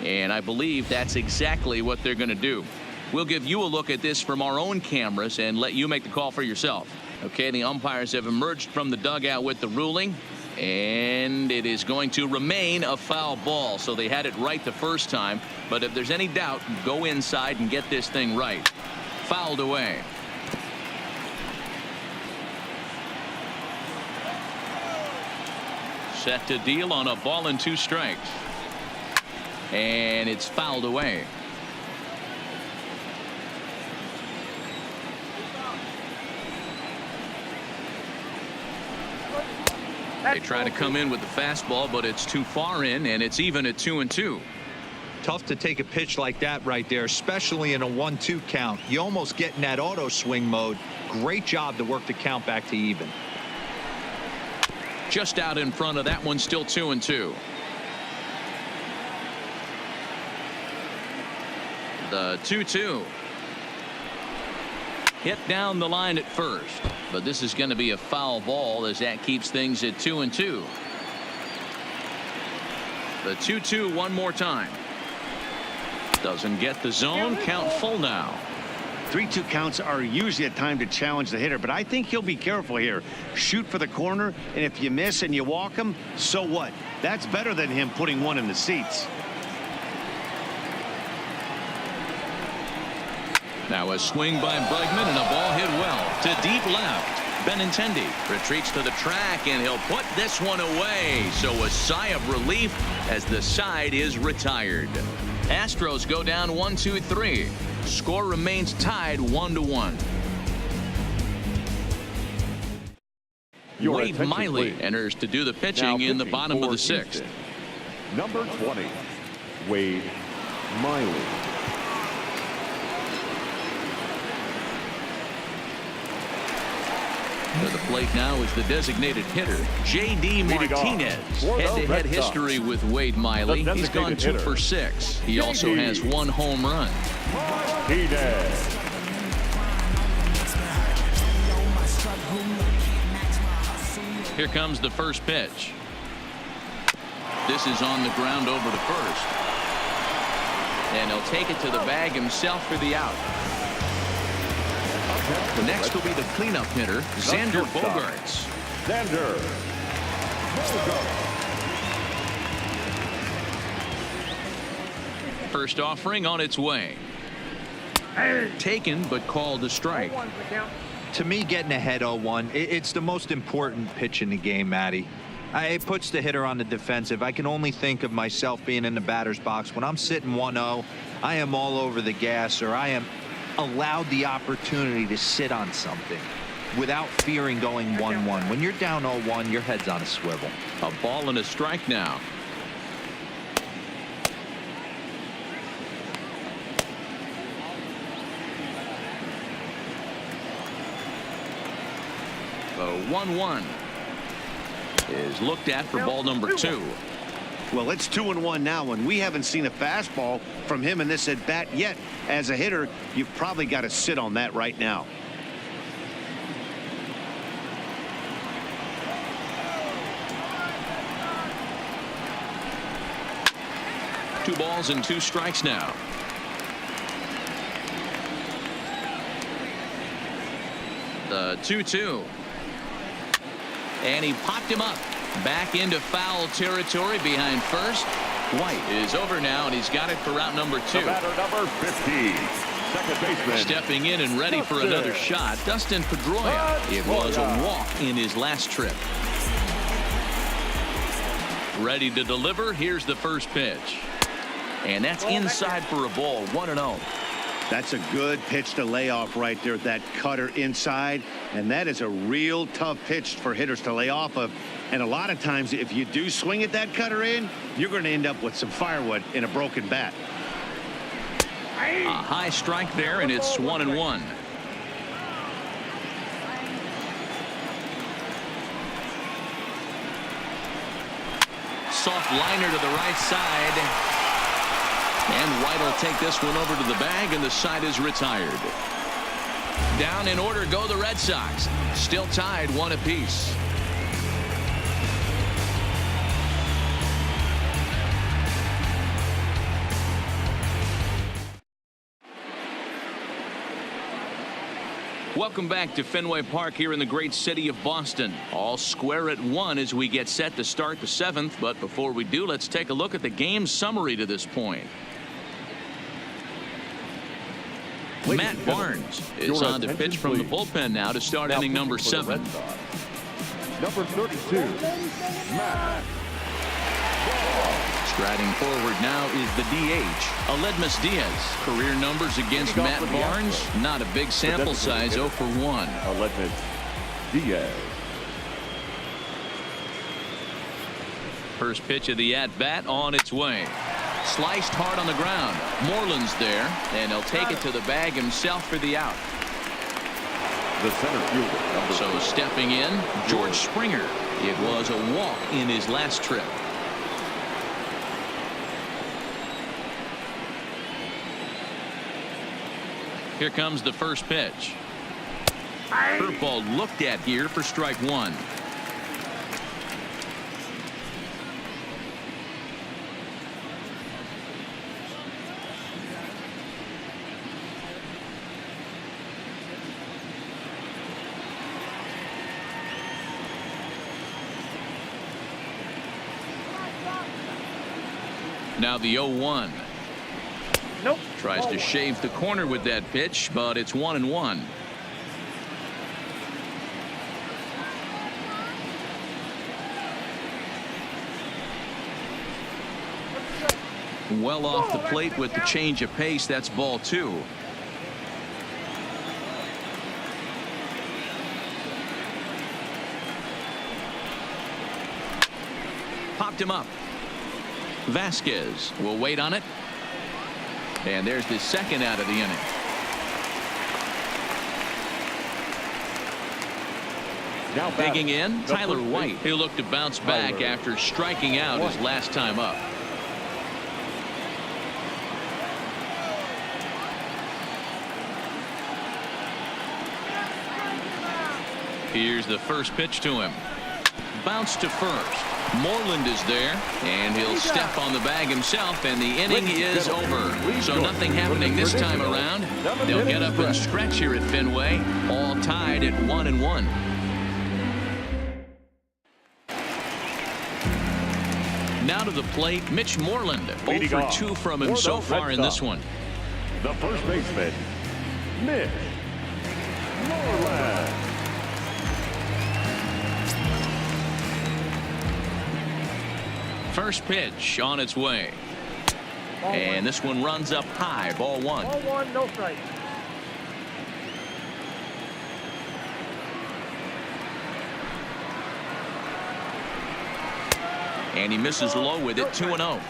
And I believe that's exactly what they're going to do. We'll give you a look at this from our own cameras and let you make the call for yourself. Okay, the umpires have emerged from the dugout with the ruling. And it is going to remain a foul ball. So they had it right the first time. But if there's any doubt, go inside and get this thing right. Fouled away. Set to deal on a ball and 2 strikes. And it's fouled away. They try to come in with the fastball, but it's too far in, and it's even at 2-2. Tough to take a pitch like that right there, especially in a 1-2 count. You almost get in that auto swing mode. Great job to work the count back to even. Just out in front of that one, still 2-2. The 2-2. Hit down the line at first, but this is going to be a foul ball as that keeps things at 2-2. The 2-2 one more time. Doesn't get the zone. Count full now. 3-2 counts are usually a time to challenge the hitter, but I think he'll be careful here. Shoot for the corner, and if you miss and you walk him, so what? That's better than him putting one in the seats. Now a swing by Bregman and a ball hit well to deep left. Benintendi retreats to the track, and he'll put this one away. So a sigh of relief as the side is retired. Astros go down 1-2-3. Score remains tied 1-1. Wade Miley enters to do the pitching in the bottom of the sixth. Number 20, Wade Miley. To the plate now is the designated hitter, J.D. Martinez. Head-to-head history with Wade Miley. He's gone 2 for 6. He also has 1 home run. Martinez. Here comes the first pitch. This is on the ground over to first. And he'll take it to the bag himself for the out. The next will be the cleanup hitter, Xander Bogaerts. Xander Bogaerts. First offering on its way. Taken but called a strike. To me, getting ahead 0-1, it's the most important pitch in the game, Matty. It puts the hitter on the defensive. I can only think of myself being in the batter's box. When I'm sitting 1-0, I am all over the gas, or I am allowed the opportunity to sit on something without fearing going 1-1. When you're down 0-1, your head's on a swivel. A ball and a strike now. The 1-1 is looked at for ball number 2. Well, it's 2-1 now, and we haven't seen a fastball from him in this at bat yet. As a hitter, you've probably got to sit on that right now. Two balls and 2 strikes now. The 2-2. And he popped him up. Back into foul territory behind first. White is over now, and he's got it for route number 2. The batter, number 50, second baseman. Stepping in and ready for another shot, Dustin Pedroia. It was a walk in his last trip. Ready to deliver. Here's the first pitch. And that's inside for a ball, 1-0. That's a good pitch to lay off right there, that cutter inside. And that is a real tough pitch for hitters to lay off of. And a lot of times, if you do swing at that cutter in, you're going to end up with some firewood in a broken bat. A high strike there, and it's 1-1. Soft liner to the right side. And White will take this one over to the bag, and the side is retired. Down in order go the Red Sox. Still tied 1 apiece. Welcome back to Fenway Park here in the great city of Boston. All square at 1 as we get set to start the 7th. But before we do, let's take a look at the game summary to this point. Matt Barnes is on to pitch from the bullpen now to start inning number 7. Number 32, Matt. Striding forward now is the DH, Aledmus Diaz. Career numbers against Matt Barnes, not a big sample size, 0 for 1. Aledmus Diaz. First pitch of the at-bat on its way. Sliced hard on the ground. Moreland's there, and he'll take it to the bag himself for the out. The center fielder. So stepping in, George Springer. It was a walk in his last trip. Here comes the first pitch. Curveball looked at here for strike one. Now the 0-1. Nope. Tries to shave the corner with that pitch, but it's 1-1. Well off the plate with the change of pace. That's ball two. Popped him up. Vasquez will wait on it. And there's the second out of the inning. Now Digging in, the Tyler first White. baseman. He'll look to bounce back Tyler after striking out his last time up. Here's the first pitch to him. Bounce to first. Moreland is there, and he'll step on the bag himself, and the inning is over. So nothing happening this time around. They'll get up and stretch here at Fenway, all tied at 1-1. Now to the plate, Mitch Moreland. 0 for 2 from him so far in this one. The first baseman, Mitch Moreland. First pitch on its way. And this one runs up high. Ball one. Ball one, no strike. And he misses low with it. 2-0.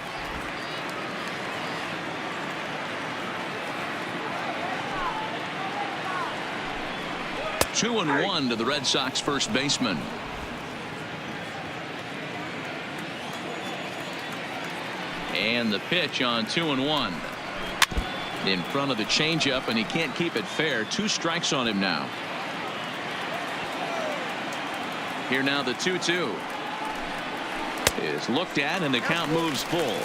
Two and one to the Red Sox first baseman. And the pitch on 2-1. In front of the changeup, and he can't keep it fair. 2 strikes on him now. Here now the 2-2 is looked at, and the count moves full.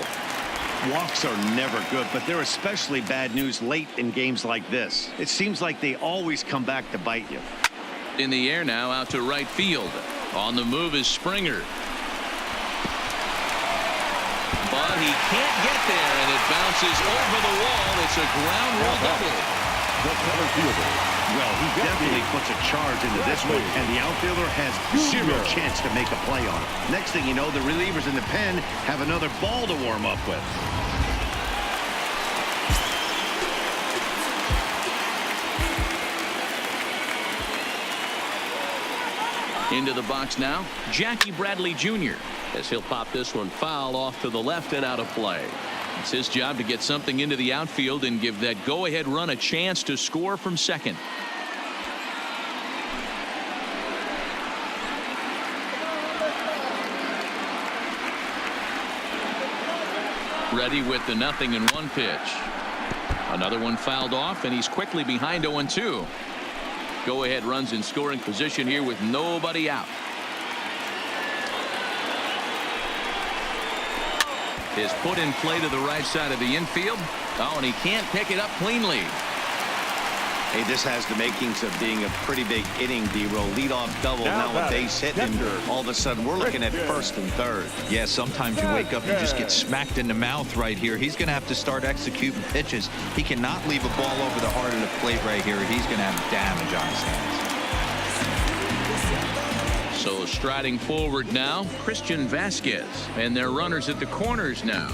Walks are never good, but they're especially bad news late in games like this. It seems like they always come back to bite you. In the air now, out to right field. On the move is Springer. But he can't get there, and it bounces over the wall. It's a ground rule double. The center fielder. Well, he definitely puts a charge into this one, and the outfielder has zero chance to make a play on it. Next thing you know, the relievers in the pen have another ball to warm up with. Into the box now, Jackie Bradley Jr. as he'll pop this one foul off to the left and out of play. It's his job to get something into the outfield and give that go-ahead run a chance to score from second. Ready with the 0-1 pitch. Another one fouled off, and he's quickly behind 0-2. Go-ahead runs in scoring position here with nobody out. Is put in play to the right side of the infield. Oh, and he can't pick it up cleanly. Hey, this has the makings of being a pretty big inning, D-roll. Leadoff double, now a base hit, and all of a sudden we're looking at first and third. Yeah, sometimes you wake up and just get smacked in the mouth right here. He's going to have to start executing pitches. He cannot leave a ball over the heart of the plate right here. He's going to have damage on his hands. So striding forward now, Christian Vasquez, and their runners at the corners now.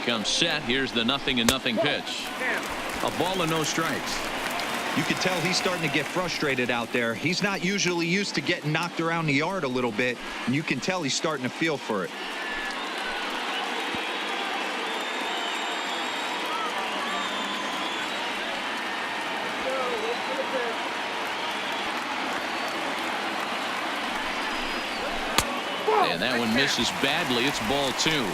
Comes set. Here's the 0-0 pitch. A ball and no strikes. You can tell he's starting to get frustrated out there. He's not usually used to getting knocked around the yard a little bit, and you can tell he's starting to feel for it. And that one misses badly. It's ball 2.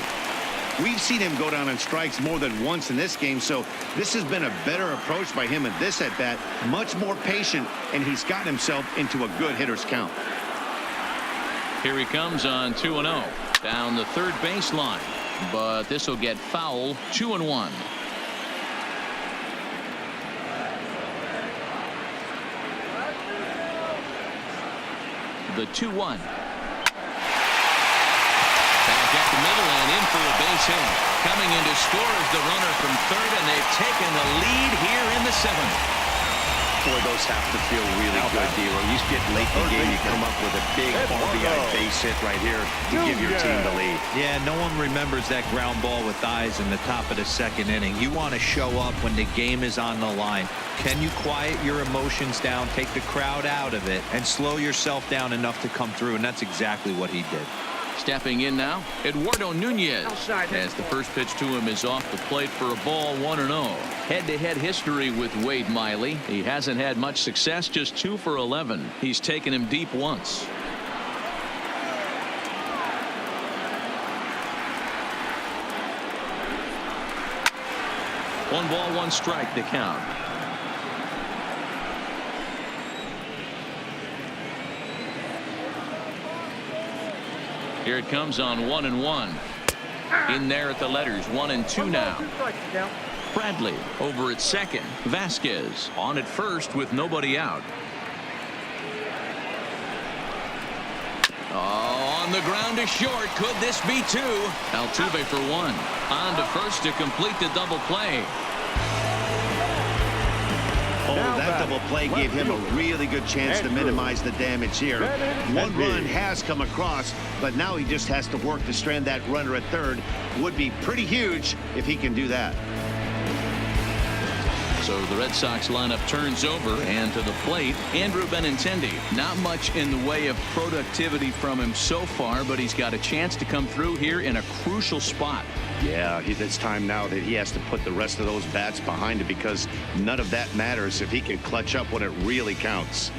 We've seen him go down on strikes more than once in this game, so this has been a better approach by him at this at-bat. Much more patient, and he's gotten himself into a good hitter's count. Here he comes on 2-0 down the third baseline, but this will get foul. 2-1. The 2-1. Back at the middle and in for a base hit. Coming in to score is the runner from third, and they've taken the lead here in the 7th. Boy, those have to feel really good, D-Lo. You get late in the game, you come up with a big RBI base hit right here to give your team the lead. Yeah, no one remembers that ground ball with eyes in the top of the 2nd inning. You want to show up when the game is on the line. Can you quiet your emotions down, take the crowd out of it, and slow yourself down enough to come through? And that's exactly what he did. Stepping in now, Eduardo Nunez. As the first pitch to him is off the plate for a ball. 1-0. Head-to-head history with Wade Miley. He hasn't had much success, just 2 for 11. He's taken him deep once. One ball, one strike to count. Here it comes on 1-1. In there at the letters. 1-2 now. Bradley over at second. Vasquez on at first with nobody out. Oh, on the ground to short. Could this be 2? Altuve for 1. On to first to complete the double play. Oh, that double play gave him a really good chance to minimize the damage here. One run has come across, but now he just has to work to strand that runner at third. Would be pretty huge if he can do that. So the Red Sox lineup turns over, and to the plate, Andrew Benintendi. Not much in the way of productivity from him so far, but he's got a chance to come through here in a crucial spot. Yeah, it's time now that he has to put the rest of those bats behind it, because none of that matters if he can clutch up when it really counts.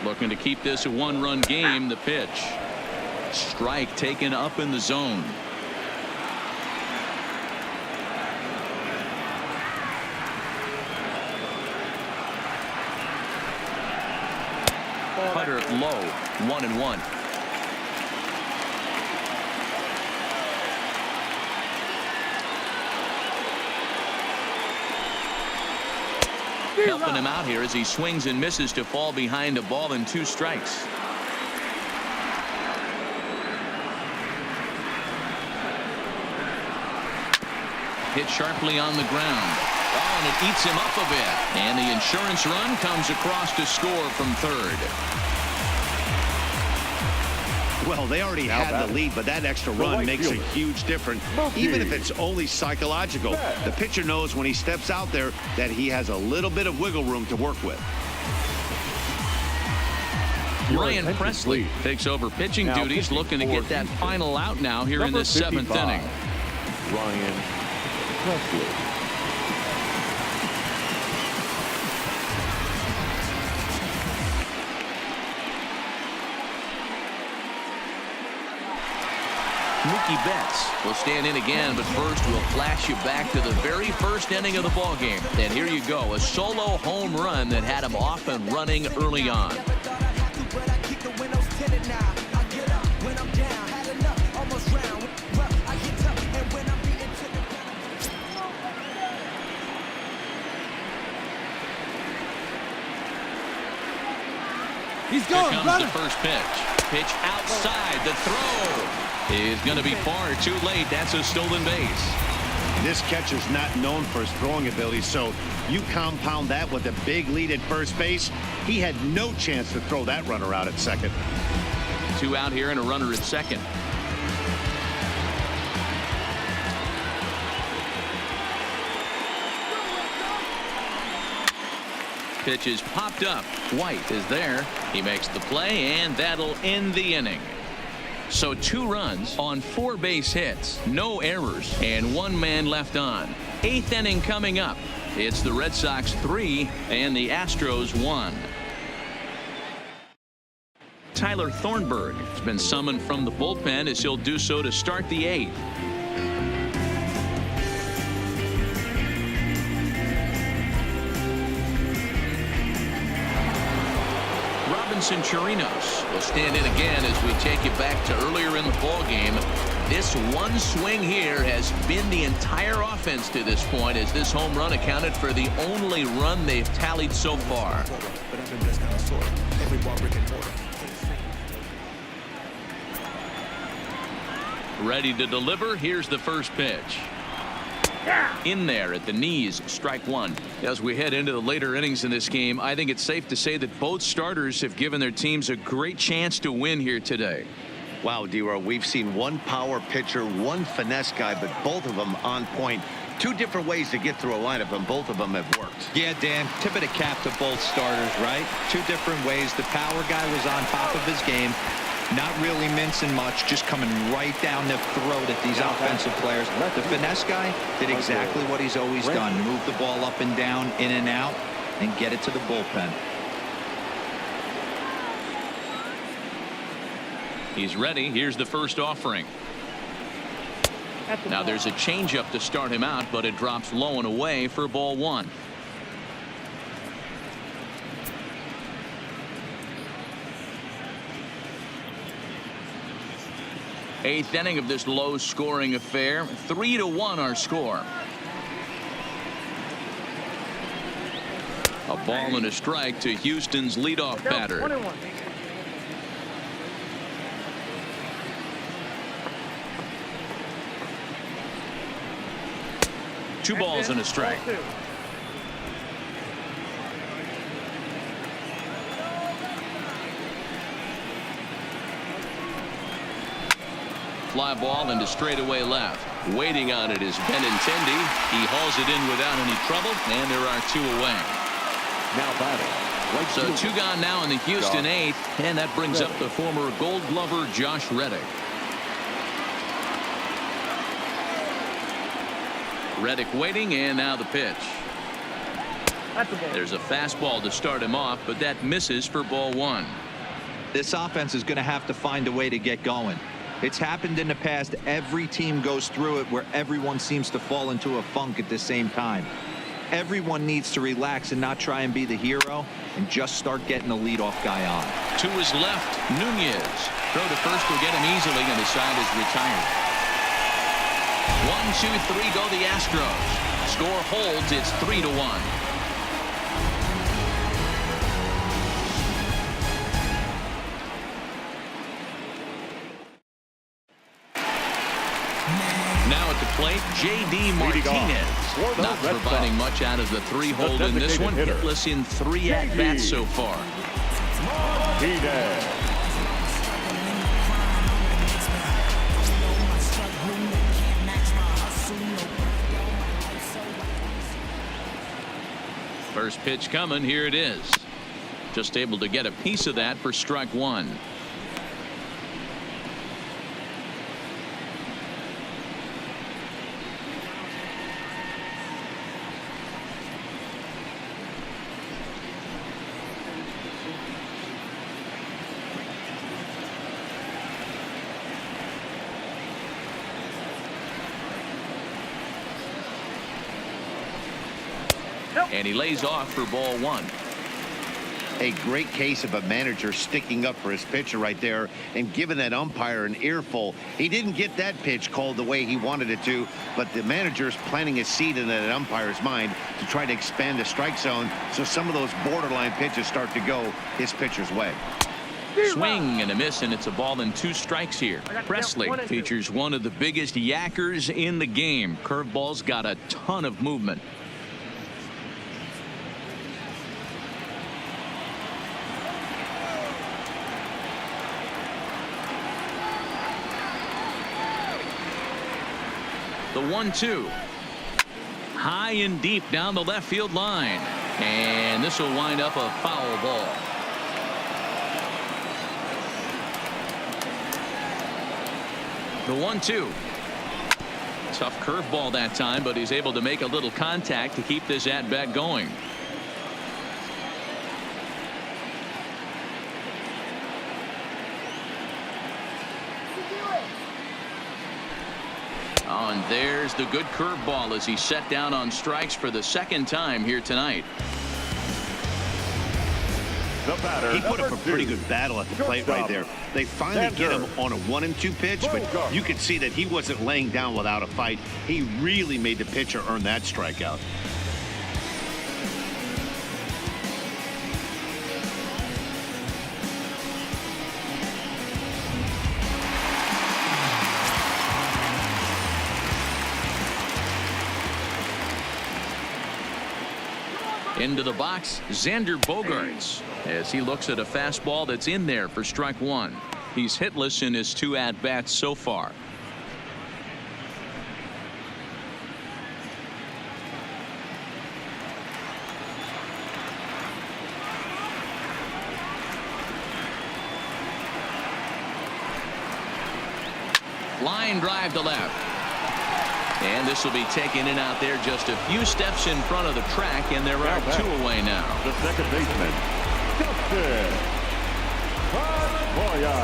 Looking to keep this a one-run game. The pitch. Strike taken up in the zone. Cutter low. 1-1. Helping him out here as he swings and misses to fall behind a ball and 2 strikes. Hit sharply on the ground. Oh, and it eats him up a bit. And the insurance run comes across to score from third. Well, they already had the lead, but that extra run makes a huge difference, even if it's only psychological. The pitcher knows when he steps out there that he has a little bit of wiggle room to work with. Ryan Presley takes over pitching duties, looking to get that final out now here in this 7th inning. Ryan Presley. Mookie Betts will stand in again, but first we'll flash you back to the very first inning of the ballgame. And here you go, a solo home run that had him off and running early on. He's going. Here comes the first pitch. Pitch outside. The throw is going to be far too late. That's a stolen base. This catcher's not known for his throwing ability, so you compound that with a big lead at first base. He had no chance to throw that runner out at second. 2 out here and a runner at second. Pitch is popped up. White is there. He makes the play, and that'll end the inning. So 2 runs on 4 base hits, no errors, and 1 man left on. 8th inning coming up. It's the Red Sox 3 and the Astros 1. Tyler Thornburg has been summoned from the bullpen as he'll do so to start the 8th. Chirinos will stand in again as we take you back to earlier in the ball game. This one swing here has been the entire offense to this point, as this home run accounted for the only run they've tallied so far. Ready to deliver. Here's the first pitch. In there at the knees, strike 1. As we head into the later innings in this game, I think it's safe to say that both starters have given their teams a great chance to win here today. Wow, D-Row, we've seen one power pitcher, one finesse guy, but both of them on point. 2 different ways to get through a lineup, and both of them have worked. Yeah, Dan, tip of the cap to both starters, right? 2 different ways. The power guy was on top of his game. Not really mincing much, just coming right down the throat at these offensive players. The finesse guy did exactly what he's always done. Move the ball up and down, in and out, and get it to the bullpen. He's ready. Here's the first offering. Now there's a changeup to start him out, but it drops low and away for ball 1. Eighth inning of this low-scoring affair. 3-1 our score. A ball and a strike to Houston's leadoff batter. 21. Two balls and a strike. Fly ball into straightaway left. Waiting on it is Benintendi. He hauls it in without any trouble, and there are 2 away. Now batting. Right So fielder. 2 gone now in the Houston 8th, and that brings up the former Gold Glover Josh Reddick. Reddick waiting, and now the pitch. There's a fastball to start him off, but that misses for ball 1. This offense is going to have to find a way to get going. It's happened in the past. Every team goes through it where everyone seems to fall into a funk at the same time. Everyone needs to relax and not try and be the hero and just start getting the leadoff guy on. To his left, Nunez. Throw to first will get him easily, and the side is retired. 1, 2, 3 go the Astros. Score holds. It's 3-1. Now at the plate, J.D. Martinez. Not providing much out of the 3-hole in this one. Hitless in 3 at-bats so far. Martinez. First pitch coming. Here it is. Just able to get a piece of that for strike 1. And he lays off for ball 1. A great case of a manager sticking up for his pitcher right there and giving that umpire an earful. He didn't get that pitch called the way he wanted it to, but the manager's planting a seed in that umpire's mind to try to expand the strike zone so some of those borderline pitches start to go his pitcher's way. Swing and a miss, and it's a ball and 2 strikes here. Presley features one of the biggest yackers in the game. Curveball's got a ton of movement. 1-2. High and deep down the left field line. And this will wind up a foul ball. The 1-2. Tough curveball that time, but he's able to make a little contact to keep this at bat going. Oh, and there's the good curveball as he's set down on strikes for the second time here tonight. He put up a pretty good battle at the plate right there. They finally get him on a 1-2 pitch, but you could see that he wasn't laying down without a fight. He really made the pitcher earn that strikeout. Into the box, Xander Bogaerts, as he looks at a fastball that's in there for strike one. He's hitless in his 2 at-bats so far. Line drive to left. And this will be taken in out there just a few steps in front of the track, and there are 2 away now. The second baseman, Dustin Pedroia.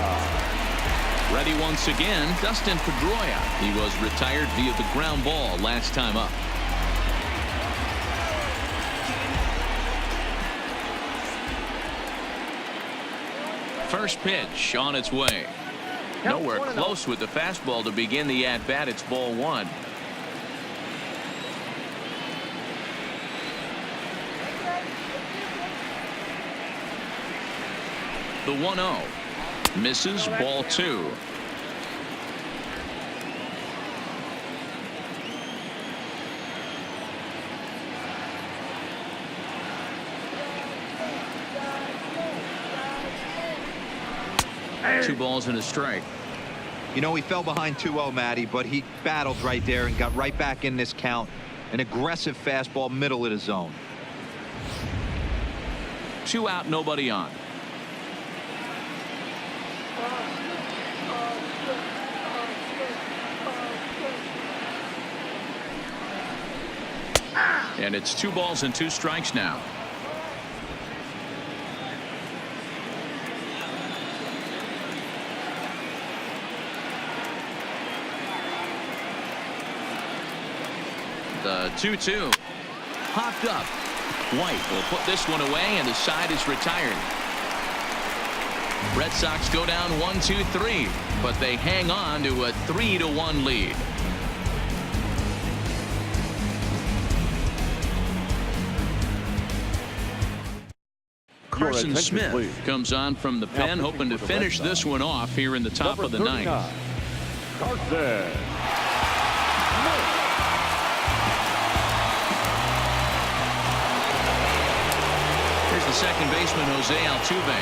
Ready once again, Dustin Pedroia. He was retired via the ground ball last time up. First pitch on its way. Nowhere close with the fastball to begin the at-bat. It's ball 1. The 1-0 misses, ball 2. Two balls and a strike. You know, he fell behind 2-0, Matty, but he battled right there and got right back in this count. An aggressive fastball, middle of the zone. 2 out, nobody on. And it's 2 balls and 2 strikes now. The 2-2 popped up. White will put this one away, and the side is retired. Red Sox go down 1-2-3, but they hang on to a 3-1 lead. Carson Smith comes on from the pen, hoping to finish this one off here in the top of the 9th. Carson. Here's the second baseman, Jose Altuve.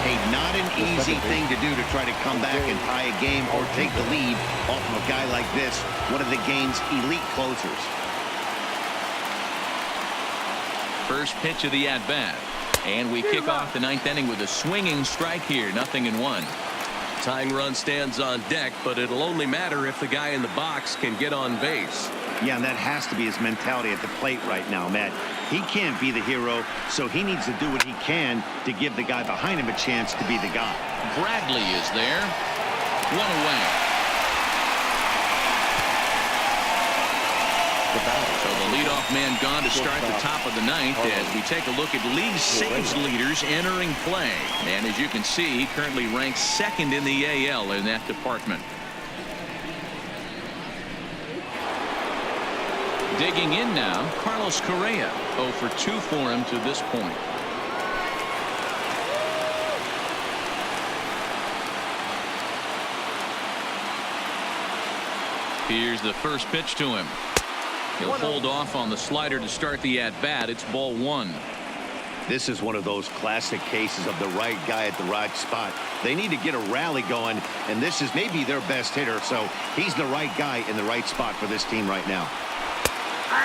Hey, not an easy thing to do to try to come back and tie a game or take the lead off of a guy like this, one of the game's elite closers. First pitch of the at-bat. And we kick off the 9th inning with a swinging strike here, 0-1. Tying run stands on deck, but it'll only matter if the guy in the box can get on base. Yeah, and that has to be his mentality at the plate right now, Matt. He can't be the hero, so he needs to do what he can to give the guy behind him a chance to be the guy. Bradley is there. 1 away. So the leadoff man gone to start the top of the 9th as we take a look at league saves leaders entering play. And as you can see, he currently ranks 2nd in the AL in that department. Digging in now, Carlos Correa. 0 for 2 for him to this point. Here's the first pitch to him. He'll hold off on the slider to start the at-bat. It's ball 1. This is one of those classic cases of the right guy at the right spot. They need to get a rally going, and this is maybe their best hitter, so he's the right guy in the right spot for this team right now.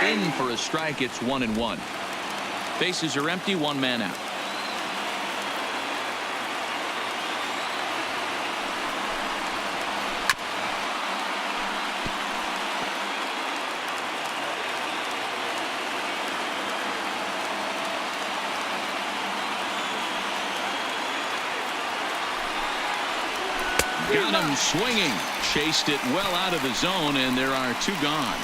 In for a strike, it's 1-1. Bases are empty, one man out. Got him swinging. Chased it well out of the zone, and there are two gone.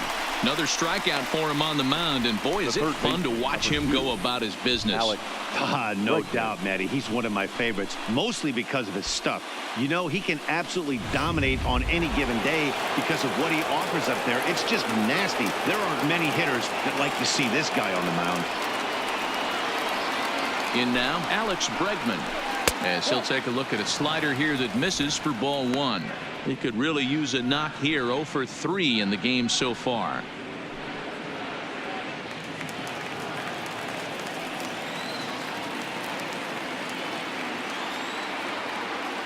Another strikeout for him on the mound, and boy, is it fun to watch him go about his business. No doubt, Matty. He's one of my favorites, mostly because of his stuff. You know, he can absolutely dominate on any given day because of what he offers up there. It's just nasty. There aren't many hitters that like to see this guy on the mound. In now, Alex Bregman, as he'll take a look at a slider here that misses for ball one. He could really use a knock here. 0 for 3 in the game so far.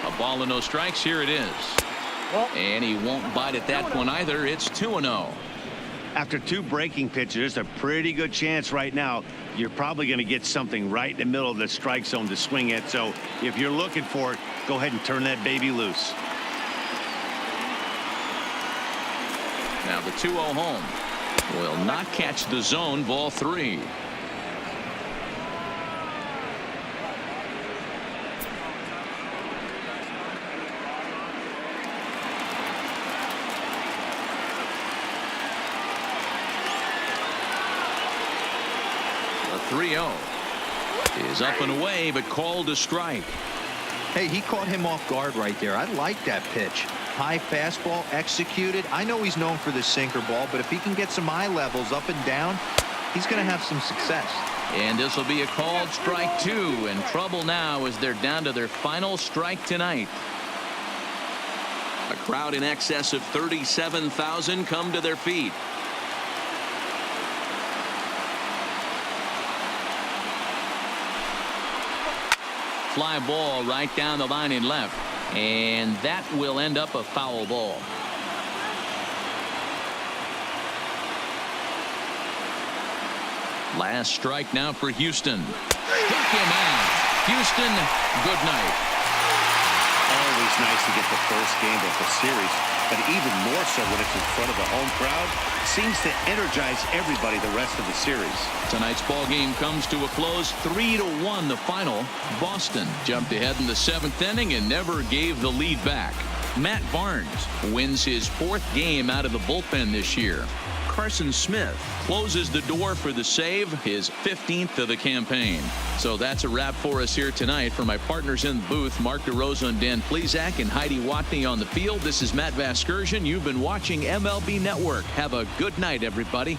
A ball and no strikes. Here it is. And he won't bite at that one either. It's 2-0. After two breaking pitches, there's a pretty good chance right now you're probably going to get something right in the middle of the strike zone to swing at. So if you're looking for it, go ahead and turn that baby loose. Now the 2-0 home will not catch the zone. Ball 3. The 3-0 is up and away, but called a strike. Hey, he caught him off guard right there. I like that pitch. High fastball executed. I know he's known for the sinker ball, but if he can get some eye levels up and down, he's going to have some success. And this will be a called strike 2. In trouble now as they're down to their final strike tonight. A crowd in excess of 37,000 come to their feet. Fly ball right down the line in left. And that will end up a foul ball. Last strike now for Houston. Struck him out. Houston, good night. Always nice to get the first game of the series, but even more so when it's in front of the home crowd. Seems to energize everybody the rest of the series. Tonight's ball game comes to a close. 3-1 the final. Boston jumped ahead in the 7th inning and never gave the lead back. Matt Barnes wins his 4th game out of the bullpen this year. Carson Smith closes the door for the save, his 15th of the campaign. So that's a wrap for us here tonight. For my partners in the booth, Mark DeRosa and Dan Plesac and Heidi Watney on the field, this is Matt Vasgersian. You've been watching MLB Network. Have a good night, everybody.